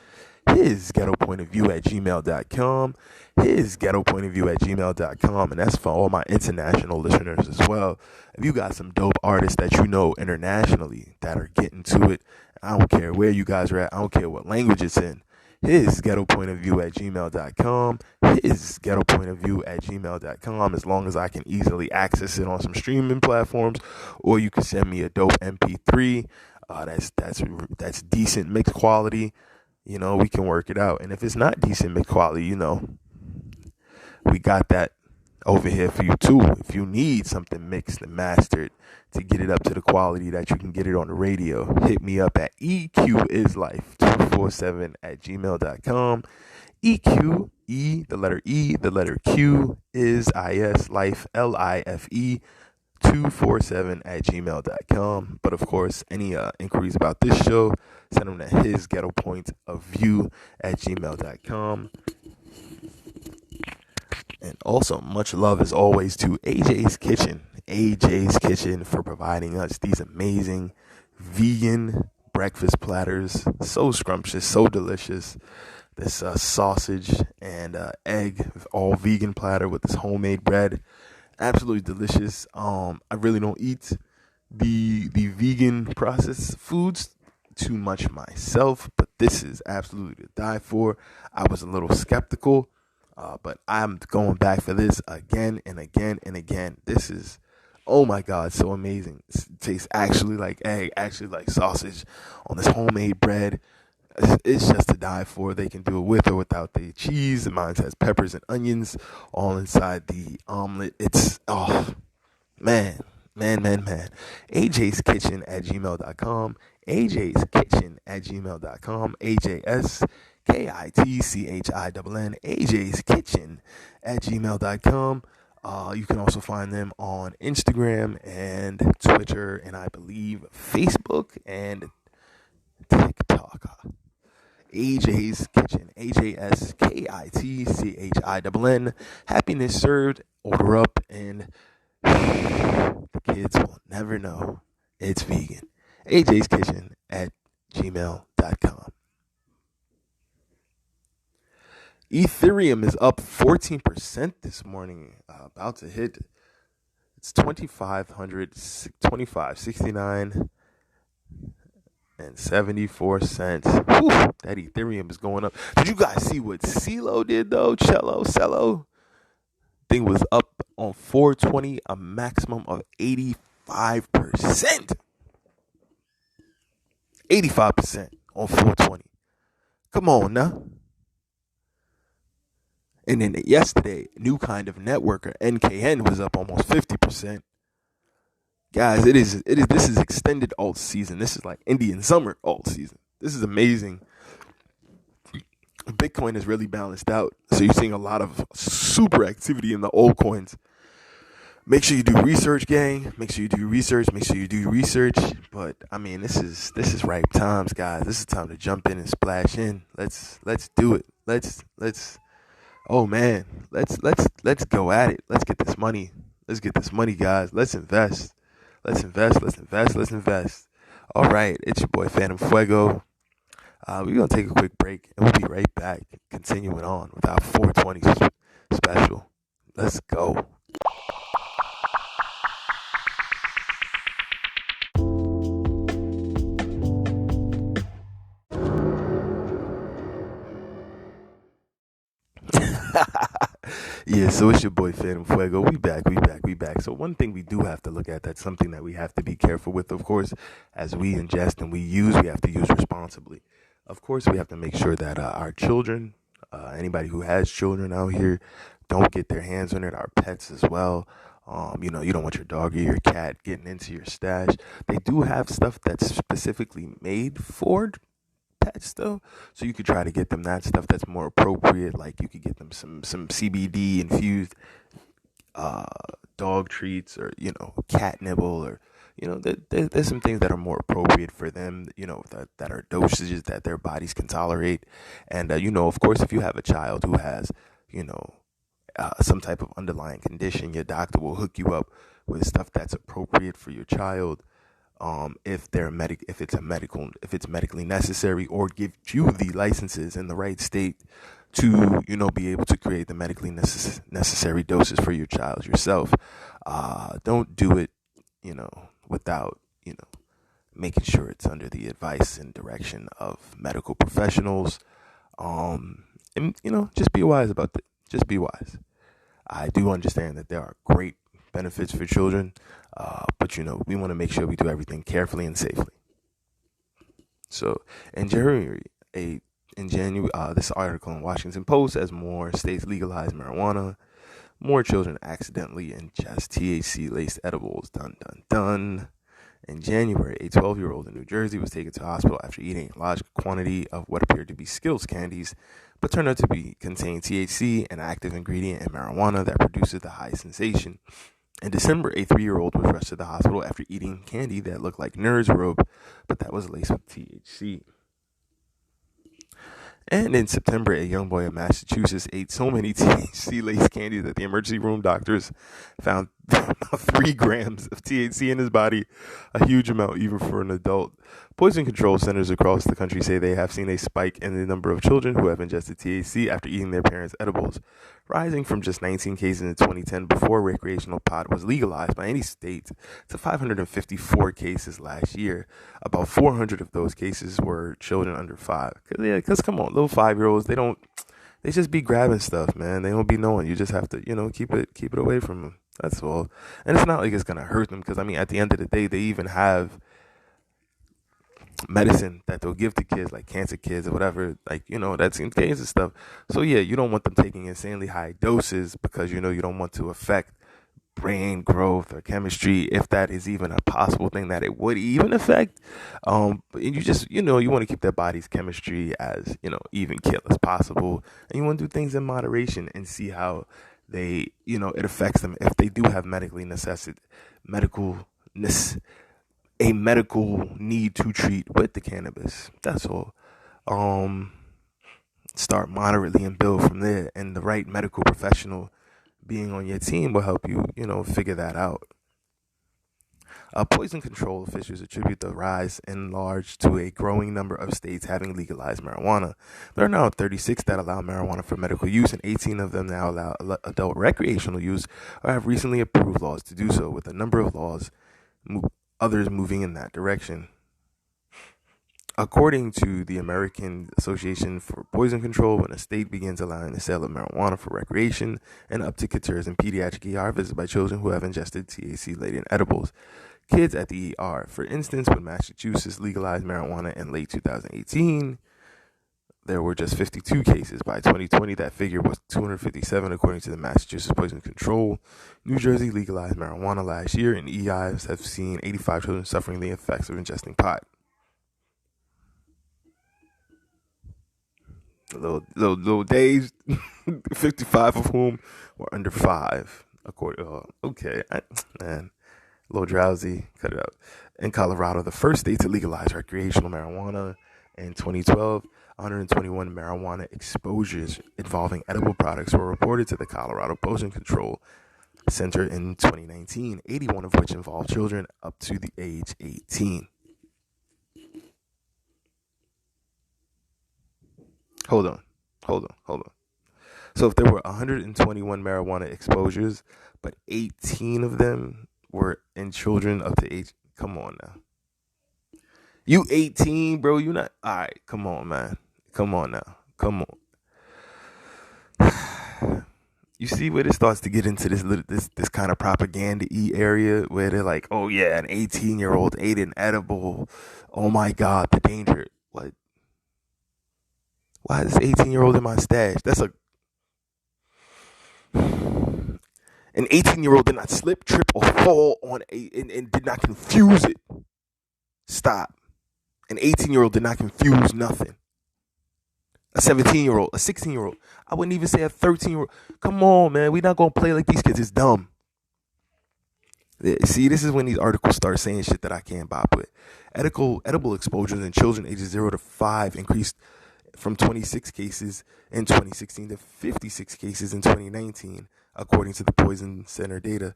Speaker 1: His ghetto point of view at gmail.com. His ghetto point of view at gmail.com. And that's for all my international listeners as well. If you got some dope artists that you know internationally that are getting to it, I don't care where you guys are at. I don't care what language it's in. His ghetto point of view at gmail.com. His ghetto point of view at gmail.com, as long as I can easily access it on some streaming platforms, or you can send me a dope MP3 That's decent mixed quality. We can work it out. And if it's not decent mixed quality, we got that over here for you too. If you need something mixed and mastered to get it up to the quality that you can get it on the radio, hit me up at eqislife247@gmail.com. the letter Q is IS, life, LIFE, 247@gmail.com. But of course, any inquiries about this show, send them to his ghetto point of view at gmail.com. And also, much love as always to AJ's Kitchen for providing us these amazing vegan breakfast platters. So scrumptious, so delicious. This sausage and egg, all vegan platter with this homemade bread. Absolutely delicious. I really don't eat the vegan processed foods too much myself, but this is absolutely to die for. I was a little skeptical, but I'm going back for this again and again and again. This is, oh my God, so amazing. It tastes actually like egg, actually like sausage on this homemade bread. It's just to die for. They can do it with or without the cheese. Mine has peppers and onions all inside the omelet. It's, man. AJ's Kitchen at gmail.com. AJ's Kitchen at gmail.com. AJSKITCHINN. AJ's Kitchen at gmail.com. You can also find them on Instagram and Twitter and I believe Facebook and TikTok. AJ's Kitchen, AJSKITCHINN. Happiness served. Order up, and the kids will never know it's vegan. AJ's Kitchen at gmail.com. Ethereum is up 14% this morning. About to hit. It's 2,569 and 74 cents. Whew, that Ethereum is going up. Did you guys see what CeeLo did though? Cello thing was up on 420, a maximum of 85%. 85% on 420. Come on now. And then yesterday, new kind of networker, NKN, was up almost 50%. Guys, this is extended alt season. This is like Indian summer alt season. This is amazing. Bitcoin is really balanced out. So you're seeing a lot of super activity in the old coins. Make sure you do research, gang. Make sure you do research. But I mean, this is ripe times, guys. This is time to jump in and splash in. Let's do it. Let's oh man. Let's go at it. Let's get this money. Guys. Let's invest. All right, it's your boy Phantom Fuego. We're going to take a quick break, and we'll be right back, continuing on with our 420 special. Let's go. Yeah, so it's your boy Phantom Fuego. We back. So one thing we do have to look at, that's something that we have to be careful with, of course, as we ingest and we have to use responsibly. Of course, we have to make sure that our children, anybody who has children out here, don't get their hands on it, our pets as well. You don't want your dog or your cat getting into your stash. They do have stuff that's specifically made for pets though, so you could try to get them that stuff that's more appropriate. Like you could get them some CBD infused dog treats, or cat nibble, or there's some things that are more appropriate for them, that are dosages that their bodies can tolerate. And of course, if you have a child who has some type of underlying condition, your doctor will hook you up with stuff that's appropriate for your child. If it's medically necessary, or give you the licenses in the right state to be able to create the medically necessary doses for your child yourself. Don't do it without making sure it's under the advice and direction of medical professionals. And just be wise about it. Just be wise. I do understand that there are great benefits for children, but we want to make sure we do everything carefully and safely. So in January, a in January, this article in Washington Post, as more states legalize marijuana, more children accidentally ingest THC laced edibles. Dun dun dun. In January, a 12-year-old in New Jersey was taken to hospital after eating a large quantity of what appeared to be Skittles candies, but turned out to contain THC, an active ingredient in marijuana that produces the high sensation. In December, a 3-year-old was rushed to the hospital after eating candy that looked like Nerd's rope, but that was laced with THC. And in September, a young boy in Massachusetts ate so many THC-laced candies that the emergency room doctors found 3 grams of THC in his body, a huge amount even for an adult. Poison control centers across the country say they have seen a spike in the number of children who have ingested THC after eating their parents' edibles, rising from just 19 cases in 2010 before recreational pot was legalized by any state to 554 cases last year. About 400 of those cases were children under 5. Because come on, little 5-year-olds, they just be grabbing stuff, man. They don't be knowing. You just have to, keep it away from them. That's all. And it's not like it's going to hurt them because, at the end of the day, they even have medicine that they'll give to kids, like cancer kids or whatever, that's in cases and stuff. So, yeah, you don't want them taking insanely high doses because, you don't want to affect brain growth or chemistry, if that is even a possible thing that it would even affect. And you just, you want to keep their body's chemistry as, even kill as possible. And you want to do things in moderation and see how they, it affects them if they do have a medical need to treat with the cannabis. That's all. Start moderately and build from there. And the right medical professional being on your team will help you, figure that out. Poison control officials attribute the rise in large to a growing number of states having legalized marijuana. There are now 36 that allow marijuana for medical use, and 18 of them now allow adult recreational use or have recently approved laws to do so, with a number of others moving in that direction. According to the American Association for Poison Control, when a state begins allowing the sale of marijuana for recreation, an uptick occurs in pediatric ER visits by children who have ingested THC-laden edibles. Kids at the ER. For instance, when Massachusetts legalized marijuana in late 2018, there were just 52 cases. By 2020, that figure was 257, according to the Massachusetts Poison Control. New Jersey legalized marijuana last year, and EIs have seen 85 children suffering the effects of ingesting pot. Little days, 55 of whom were under 5. Okay, man, a little drowsy. Cut it out. In Colorado, the first state to legalize recreational marijuana in 2012, 121 marijuana exposures involving edible products were reported to the Colorado Poison Control Center in 2019, 81 of which involved children up to the age 18. Hold on. So if there were 121 marijuana exposures, but 18 of them were in children up to age, come on now. You 18, bro, you not, all right, come on, man. Come on now. Come on. You see where it starts to get into this kind of propaganda-y area where they're like, oh yeah, an 18-year-old ate an edible. Oh my God, the danger. What? Why is this 18-year-old in my stash? An 18-year-old did not slip, trip, or fall on and did not confuse it. Stop. An 18-year-old did not confuse nothing. A 17-year-old, a 16-year-old. I wouldn't even say a 13-year-old. Come on, man. We're not going to play like these kids. It's dumb. See, this is when these articles start saying shit that I can't bop with. Edible exposures in children ages 0 to 5 increased from 26 cases in 2016 to 56 cases in 2019, according to the Poison Center data.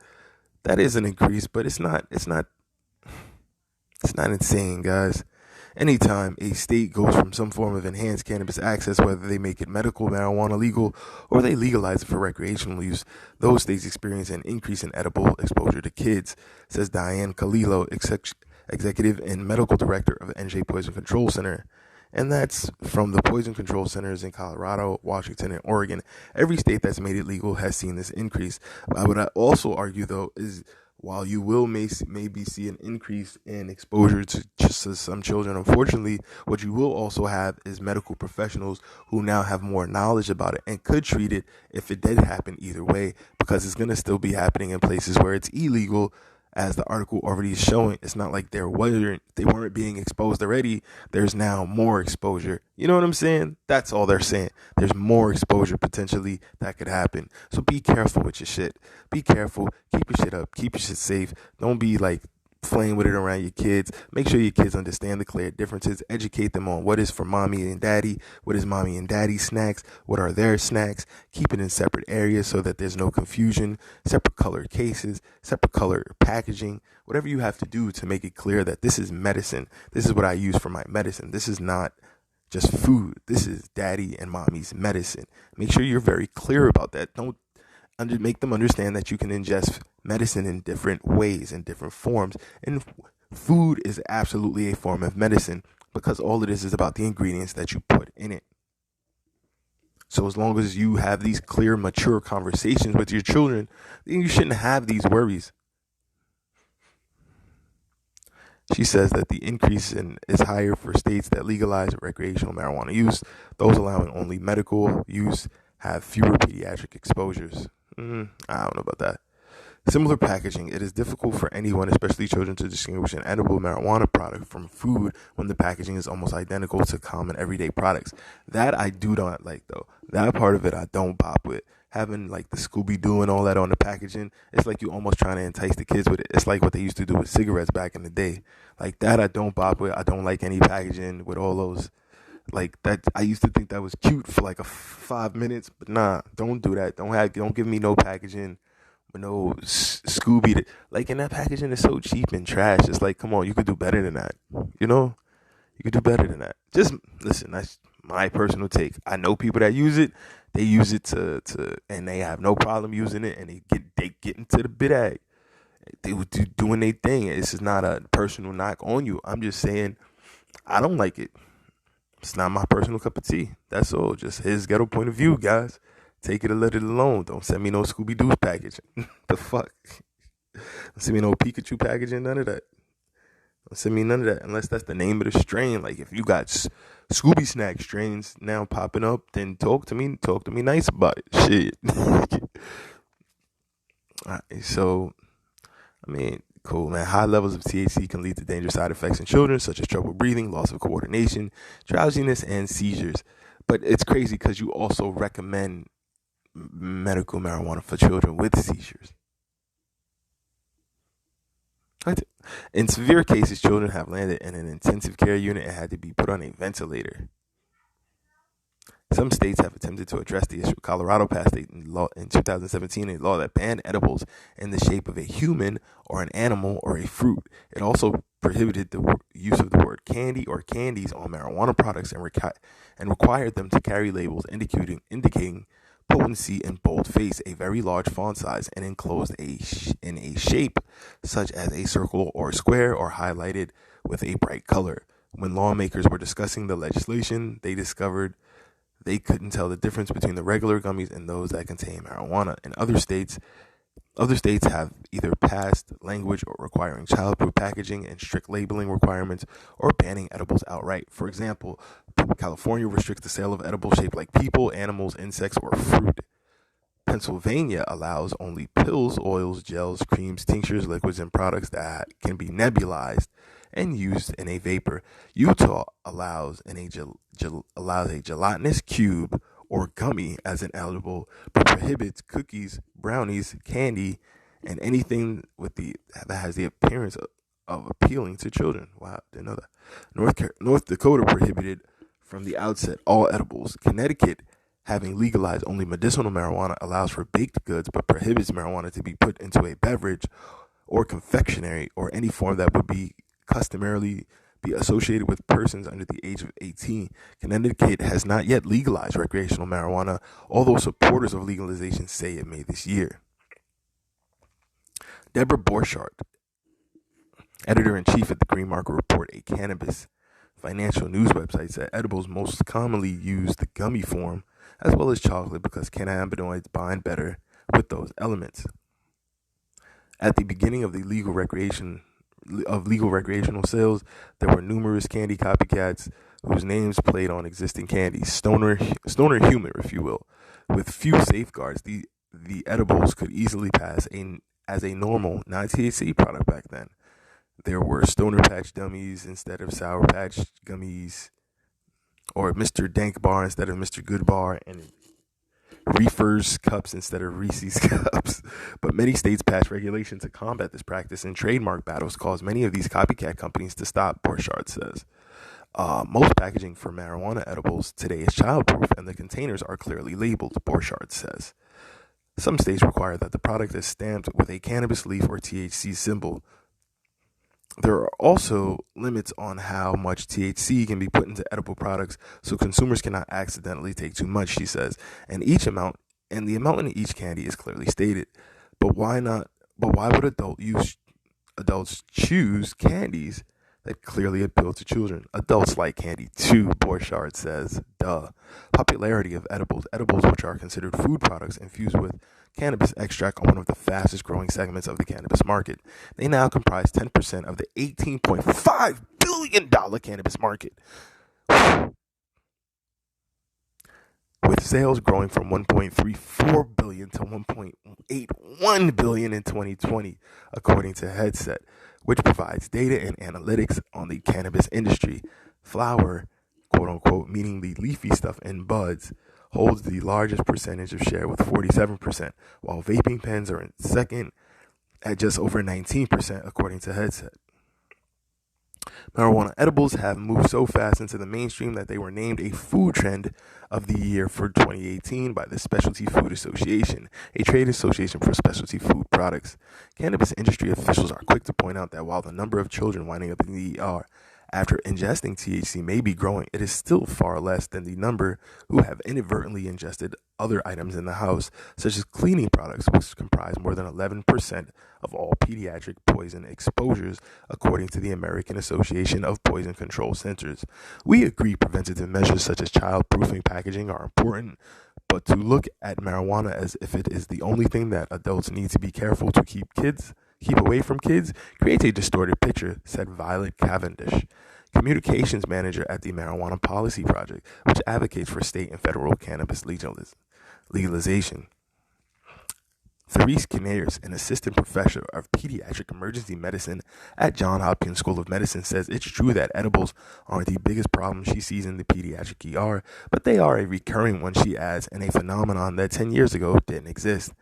Speaker 1: That is an increase, but it's not insane, guys. Anytime a state goes from some form of enhanced cannabis access, whether they make it medical marijuana legal or they legalize it for recreational use, those states experience an increase in edible exposure to kids, says Diane Kalilo, executive and medical director of the ncaa Poison Control Center. And that's from the Poison Control Centers in Colorado, Washington, and Oregon. Every state that's made it legal has seen this increase. I would also argue, though, is while you will maybe see an increase in exposure to just to some children, unfortunately, what you will also have is medical professionals who now have more knowledge about it and could treat it if it did happen either way, because it's going to still be happening in places where it's illegal. As the article already is showing, it's not like they weren't being exposed already. There's now more exposure. You know what I'm saying? That's all they're saying. There's more exposure potentially that could happen. So be careful with your shit. Be careful. Keep your shit up. Keep your shit safe. Don't be like playing with it around your kids. Make sure your kids understand the clear differences. Educate them on what is for mommy and daddy, what is mommy and daddy snacks, what are their snacks. Keep it in separate areas so that there's no confusion. Separate color cases, separate color packaging, whatever you have to do to make it clear that this is medicine. This is what I use for my medicine. This is not just food. This is daddy and mommy's medicine. Make sure you're very clear about that. Don't make them understand that you can ingest medicine in different ways, in different forms. And food is absolutely a form of medicine, because all it is about the ingredients that you put in it. So as long as you have these clear, mature conversations with your children, then you shouldn't have these worries. She says that the increase is higher for states that legalize recreational marijuana use. Those allowing only medical use have fewer pediatric exposures. I don't know about that. Similar packaging. It is difficult for anyone, especially children, to distinguish an edible marijuana product from food when the packaging is almost identical to common everyday products. That I do not like, though. That part of it I don't bop with. Having like the Scooby-Doo and all that on the packaging, it's like you almost trying to entice the kids with it. It's like what they used to do with cigarettes back in the day. Like that I don't bop with. I don't like any packaging with all those. Like that, I used to think that was cute for like 5 minutes, but nah, don't do that. Don't give me no packaging with no Scooby. Like, and that packaging is so cheap and trash. It's like, come on, you could do better than that. You know, you could do better than that. Just listen. That's my personal take. I know people that use it. They use it to, and they have no problem using it, and they get into the bag. They would doing their thing. This is not a personal knock on you. I'm just saying, I don't like it. It's not my personal cup of tea. That's all. Just his ghetto point of view, guys. Take it or let it alone. Don't send me no Scooby-Doo packaging. The fuck? Don't send me no Pikachu packaging. None of that. Don't send me none of that. Unless that's the name of the strain. Like, if you got Scooby Snack strains now popping up, then talk to me. Talk to me nice about it. Shit. Alright, so, I mean, cool, man. High levels of THC can lead to dangerous side effects in children, such as trouble breathing, loss of coordination, drowsiness, and seizures. But it's crazy because you also recommend medical marijuana for children with seizures. In severe cases, children have landed in an intensive care unit and had to be put on a ventilator. Some states have attempted to address the issue. Colorado passed in 2017 a law that banned edibles in the shape of a human or an animal or a fruit. It also prohibited the use of the word candy or candies on marijuana products and required them to carry labels indicating potency in boldface, a very large font size, and enclosed in a shape such as a circle or square or highlighted with a bright color. When lawmakers were discussing the legislation, they discovered they couldn't tell the difference between the regular gummies and those that contain marijuana. In other states have either passed language or requiring childproof packaging and strict labeling requirements, or banning edibles outright. For example, California restricts the sale of edibles shaped like people, animals, insects, or fruit. Pennsylvania allows only pills, oils, gels, creams, tinctures, liquids, and products that can be nebulized and used in a vapor. Utah allows a gelatinous cube or gummy as an edible, but prohibits cookies, brownies, candy, and anything that has the appearance of appealing to children. Wow, didn't know that. North Dakota prohibited from the outset all edibles. Connecticut, having legalized only medicinal marijuana, allows for baked goods but prohibits marijuana to be put into a beverage or confectionery or any form that would be customarily be associated with persons under the age of 18. Connecticut has not yet legalized recreational marijuana, although supporters of legalization say it may this year. Deborah Borchardt, editor-in-chief at the Green Market Report, a cannabis financial news website, said edibles most commonly use the gummy form as well as chocolate because cannabinoids bind better with those elements. At the beginning of legal recreational sales, there were numerous candy copycats whose names played on existing candies, stoner humor, if you will. With few safeguards, the edibles could easily pass as a normal non-THC product back then. There were Stoner Patch Dummies instead of Sour Patch Gummies, or Mr. Dank Bar instead of Mr. Good Bar, and Reefer's Cups instead of Reese's Cups. But many states passed regulation to combat this practice, and trademark battles caused many of these copycat companies to stop, Borchardt says. Most packaging for marijuana edibles today is childproof, and the containers are clearly labeled, Borchardt says. Some states require that the product is stamped with a cannabis leaf or THC symbol. There are also limits on how much THC can be put into edible products, so consumers cannot accidentally take too much, she says. And the amount in each candy is clearly stated. But why not? But why would adults choose candies that clearly appeal to children? Adults like candy too, Borchardt says. Duh. Popularity of edibles, which are considered food products infused with cannabis extract, are one of the fastest growing segments of the cannabis market. They now comprise 10% of the $18.5 billion cannabis market, with sales growing from $1.34 billion to $1.81 billion in 2020, according to Headset, which provides data and analytics on the cannabis industry. Flower, quote unquote, meaning the leafy stuff in buds, holds the largest percentage of share with 47%, while vaping pens are in second at just over 19%, according to Headset. Marijuana edibles have moved so fast into the mainstream that they were named a food trend of the year for 2018 by the Specialty Food Association, a trade association for specialty food products. Cannabis industry officials are quick to point out that while the number of children winding up in the ER after ingesting THC may be growing, it is still far less than the number who have inadvertently ingested other items in the house, such as cleaning products, which comprise more than 11% of all pediatric poison exposures, according to the American Association of Poison Control Centers. We agree preventative measures such as child-proofing packaging are important, but to look at marijuana as if it is the only thing that adults need to be careful to keep away from kids creates a distorted picture, said Violet Cavendish, communications manager at the Marijuana Policy Project, which advocates for state and federal cannabis legalization. Therese Kinnears, an assistant professor of pediatric emergency medicine at Johns Hopkins School of Medicine, says it's true that edibles aren't the biggest problem she sees in the pediatric ER, but they are a recurring one, she adds, and a phenomenon that 10 years ago didn't exist.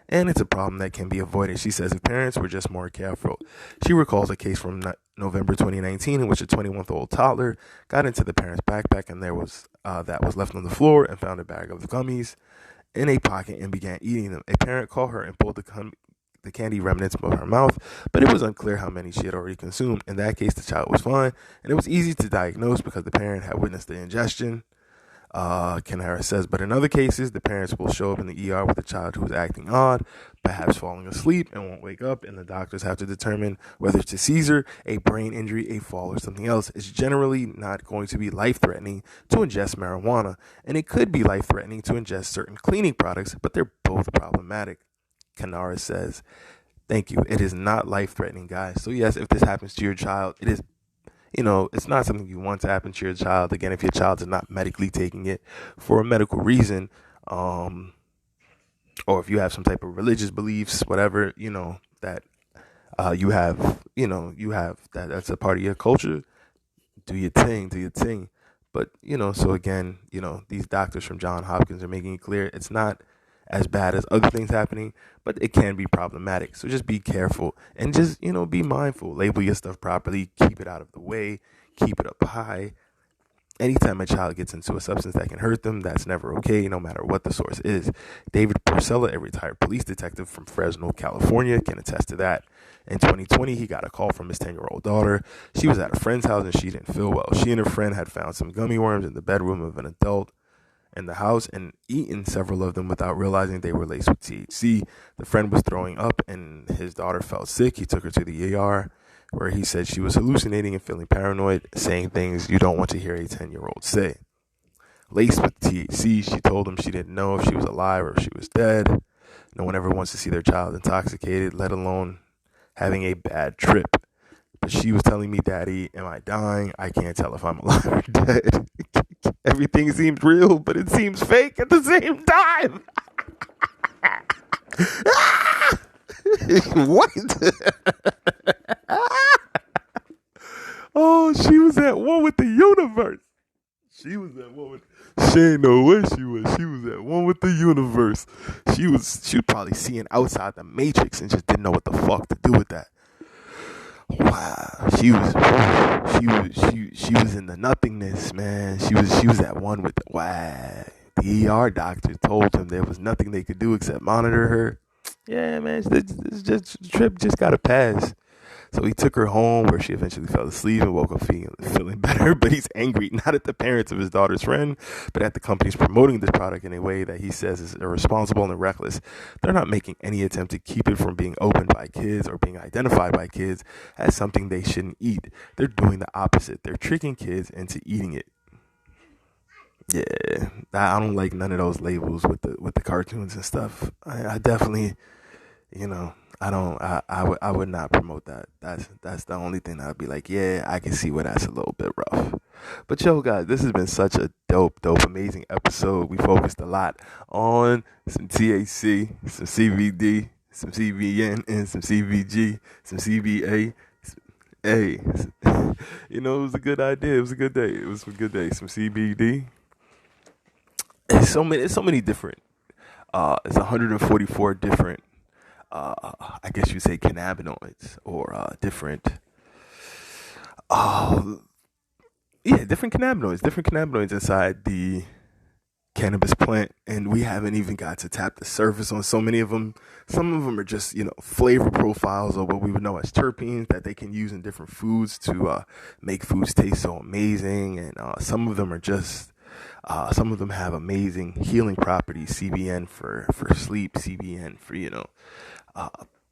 Speaker 1: And it's a problem that can be avoided, she says, if parents were just more careful. She recalls a case from November 2019 in which a 21-year-old toddler got into the parent's backpack and there was that was left on the floor and found a bag of the gummies in a pocket and began eating them. A parent called her and pulled the candy remnants from her mouth, but it was unclear how many she had already consumed. In that case, the child was fine, and it was easy to diagnose because the parent had witnessed the ingestion, Canara says. But in other cases, the parents will show up in the ER with a child who is acting odd, perhaps falling asleep and won't wake up, and the doctors have to determine whether it's a seizure, a brain injury, a fall, or something else. It's generally not going to be life-threatening to ingest marijuana, and it could be life-threatening to ingest certain cleaning products, but they're both problematic, Canara says. Thank you. It is not life-threatening, guys. So yes, if this happens to your child, it is, it's not something you want to happen to your child. Again, if your child is not medically taking it for a medical reason, or if you have some type of religious beliefs, whatever, that you have that's a part of your culture, do your thing. But, so again, these doctors from Johns Hopkins are making it clear it's not as bad as other things happening, but it can be problematic. So just be careful and just, be mindful. Label your stuff properly. Keep it out of the way. Keep it up high. Anytime a child gets into a substance that can hurt them, that's never okay, no matter what the source is. David Porcella, a retired police detective from Fresno, California, can attest to that. In 2020, he got a call from his 10-year-old daughter. She was at a friend's house and she didn't feel well. She and her friend had found some gummy worms in the bedroom of an adult in the house and eaten several of them without realizing they were laced with THC. The friend was throwing up and his daughter felt sick. He took her to the ER, where he said she was hallucinating and feeling paranoid, saying things you don't want to hear a 10-year-old say. Laced with THC, she told him she didn't know if she was alive or if she was dead. No one ever wants to see their child intoxicated, let alone having a bad trip. But she was telling me, Daddy, am I dying? I can't tell if I'm alive or dead. Everything seems real, but it seems fake at the same time. What? Oh, she was at one with the universe. She was at one with. She ain't know where she was. She was at one with the universe. She was probably seeing outside the matrix and just didn't know what the fuck to do with that. Wow, she was in the nothingness, man. She was at one with the The ER doctor told him there was nothing they could do except monitor her. Yeah, man, this just the trip just gotta pass. So he took her home, where she eventually fell asleep and woke up feeling better. But he's angry, not at the parents of his daughter's friend, but at the companies promoting this product in a way that he says is irresponsible and reckless. They're not making any attempt to keep it from being opened by kids or being identified by kids as something they shouldn't eat. They're doing the opposite. They're tricking kids into eating it. Yeah, I don't like none of those labels with the cartoons and stuff. I definitely, I would not promote that. That's the only thing I'd be like, yeah, I can see where that's a little bit rough. But yo, guys, this has been such a dope, amazing episode. We focused a lot on some THC, some CBD, some CBN, and some CBG, some CBA. Hey, it was a good idea. It was a good day. Some CBD. It's so many different. It's 144 different. I guess you say cannabinoids or different. Different cannabinoids inside the cannabis plant, and we haven't even got to tap the surface on so many of them. Some of them are just flavor profiles or what we would know as terpenes that they can use in different foods to make foods taste so amazing, and some of them are just. Some of them have amazing healing properties. CBN for sleep, CBN for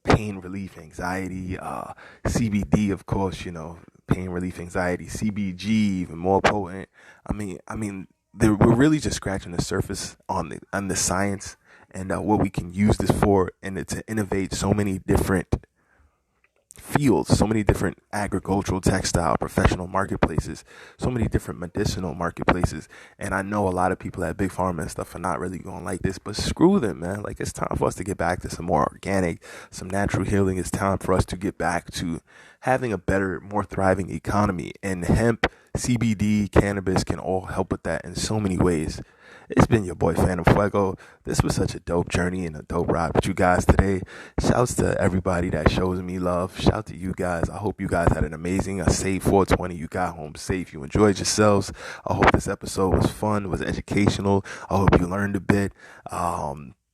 Speaker 1: pain relief, anxiety. CBD, of course, pain relief, anxiety. CBG, even more potent. I mean, we're really just scratching the surface on the science and what we can use this for, and to innovate so many different fields, so many different agricultural, textile, professional marketplaces, so many different medicinal marketplaces. And I know a lot of people at Big Pharma and stuff are not really going like this, but screw them, man. Like, it's time for us to get back to some more organic, some natural healing. It's time for us to get back to having a better, more thriving economy. And hemp, CBD, cannabis can all help with that in so many ways. It's been your boy Phantom Fuego. This was such a dope journey and a dope ride with you guys today. Shouts to everybody that shows me love. Shout to you guys. I hope you guys had a safe 420. You got home safe. You enjoyed yourselves. I hope this episode was fun, was educational. I hope you learned a bit.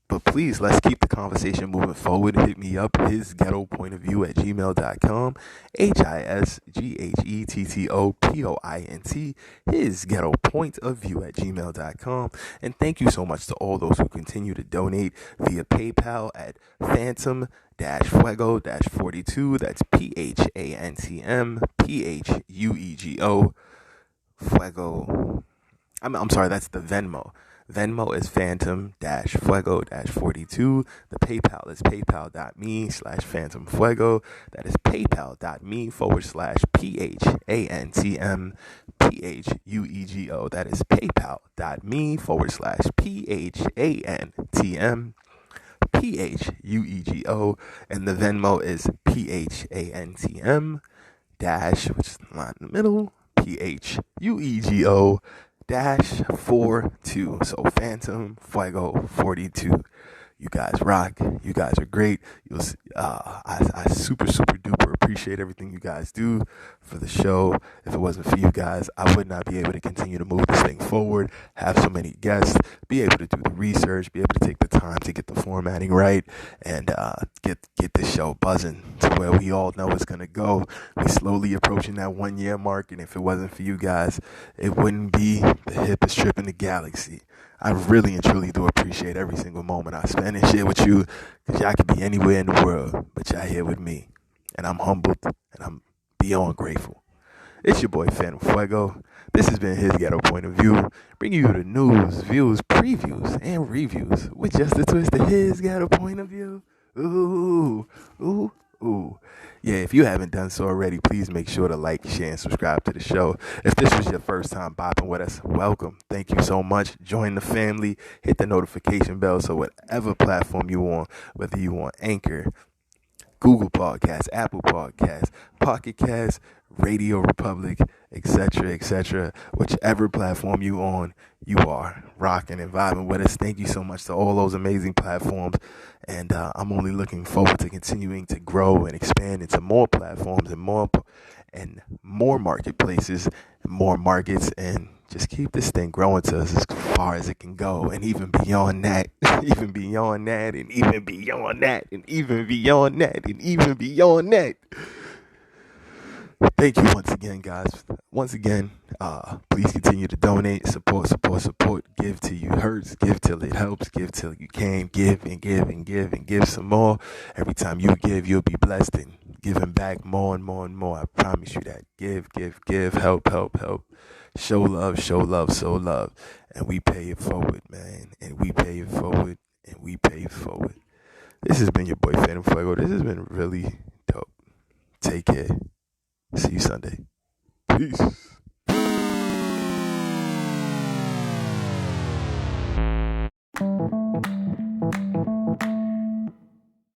Speaker 1: But please, let's keep the conversation moving forward. Hit me up, hisghettopointofview@gmail.com. HISGHETTOPOINT, hisghettopointofview@gmail.com. And thank you so much to all those who continue to donate via PayPal at Phantom-Fuego-42. That's PHANTM Fuego. I'm sorry, that's the Venmo. Venmo is Phantom-Fuego-42. The PayPal is paypal.me/PhantomFuego. That is paypal.me/PHANTMPHUEGO. That is paypal.me/PHANTMPHUEGO. And the Venmo is PHANTM which is the line in the middle, PHUEGO -42. So Phantom Fuego 42. You guys rock. You guys are great. I super duper appreciate everything you guys do for the show. If it wasn't for you guys, I would not be able to continue to move this thing forward, have so many guests, be able to do the research, be able to take the time to get the formatting right, and get this show buzzing to where we all know it's going to go. We're slowly approaching that 1 year mark, and if it wasn't for you guys, it wouldn't be the hippest trip in the galaxy. I really and truly do appreciate every single moment I spend and share with you, because y'all could be anywhere in the world, but y'all here with me. And I'm humbled, and I'm beyond grateful. It's your boy, Phantom Fuego. This has been His Ghetto Point of View, bringing you the news, views, previews, and reviews with just a twist of His Ghetto Point of View. Ooh, ooh, Ooh. Yeah, if you haven't done so already, please make sure to like, share, and subscribe to the show. If this was your first time bopping with us, welcome. Thank you so much. Join the family. Hit the notification bell so whatever platform you on, whether you on Anchor, Google Podcasts, Apple Podcasts, Pocket Casts, Radio Republic, etc., whichever platform you on, you are rocking and vibing with us. Thank you so much to all those amazing platforms. And I'm only looking forward to continuing to grow and expand into more platforms and more marketplaces, and more markets, and just keep this thing growing to us as far as it can go, and even beyond that, even beyond that, and even beyond that, and even beyond that, and even beyond that. Thank you once again, guys. Once again, please continue to donate, support. Give till you hurts, give till it helps, give till you can, give and give and give and give some more. Every time you give, you'll be blessed and giving back more and more and more. I promise you that. Give, help. Show love, show love. And we pay it forward, man. And we pay it forward, and we pay it forward. This has been your boy Phantom Fuego. This has been really dope. Take care. See you Sunday. Peace.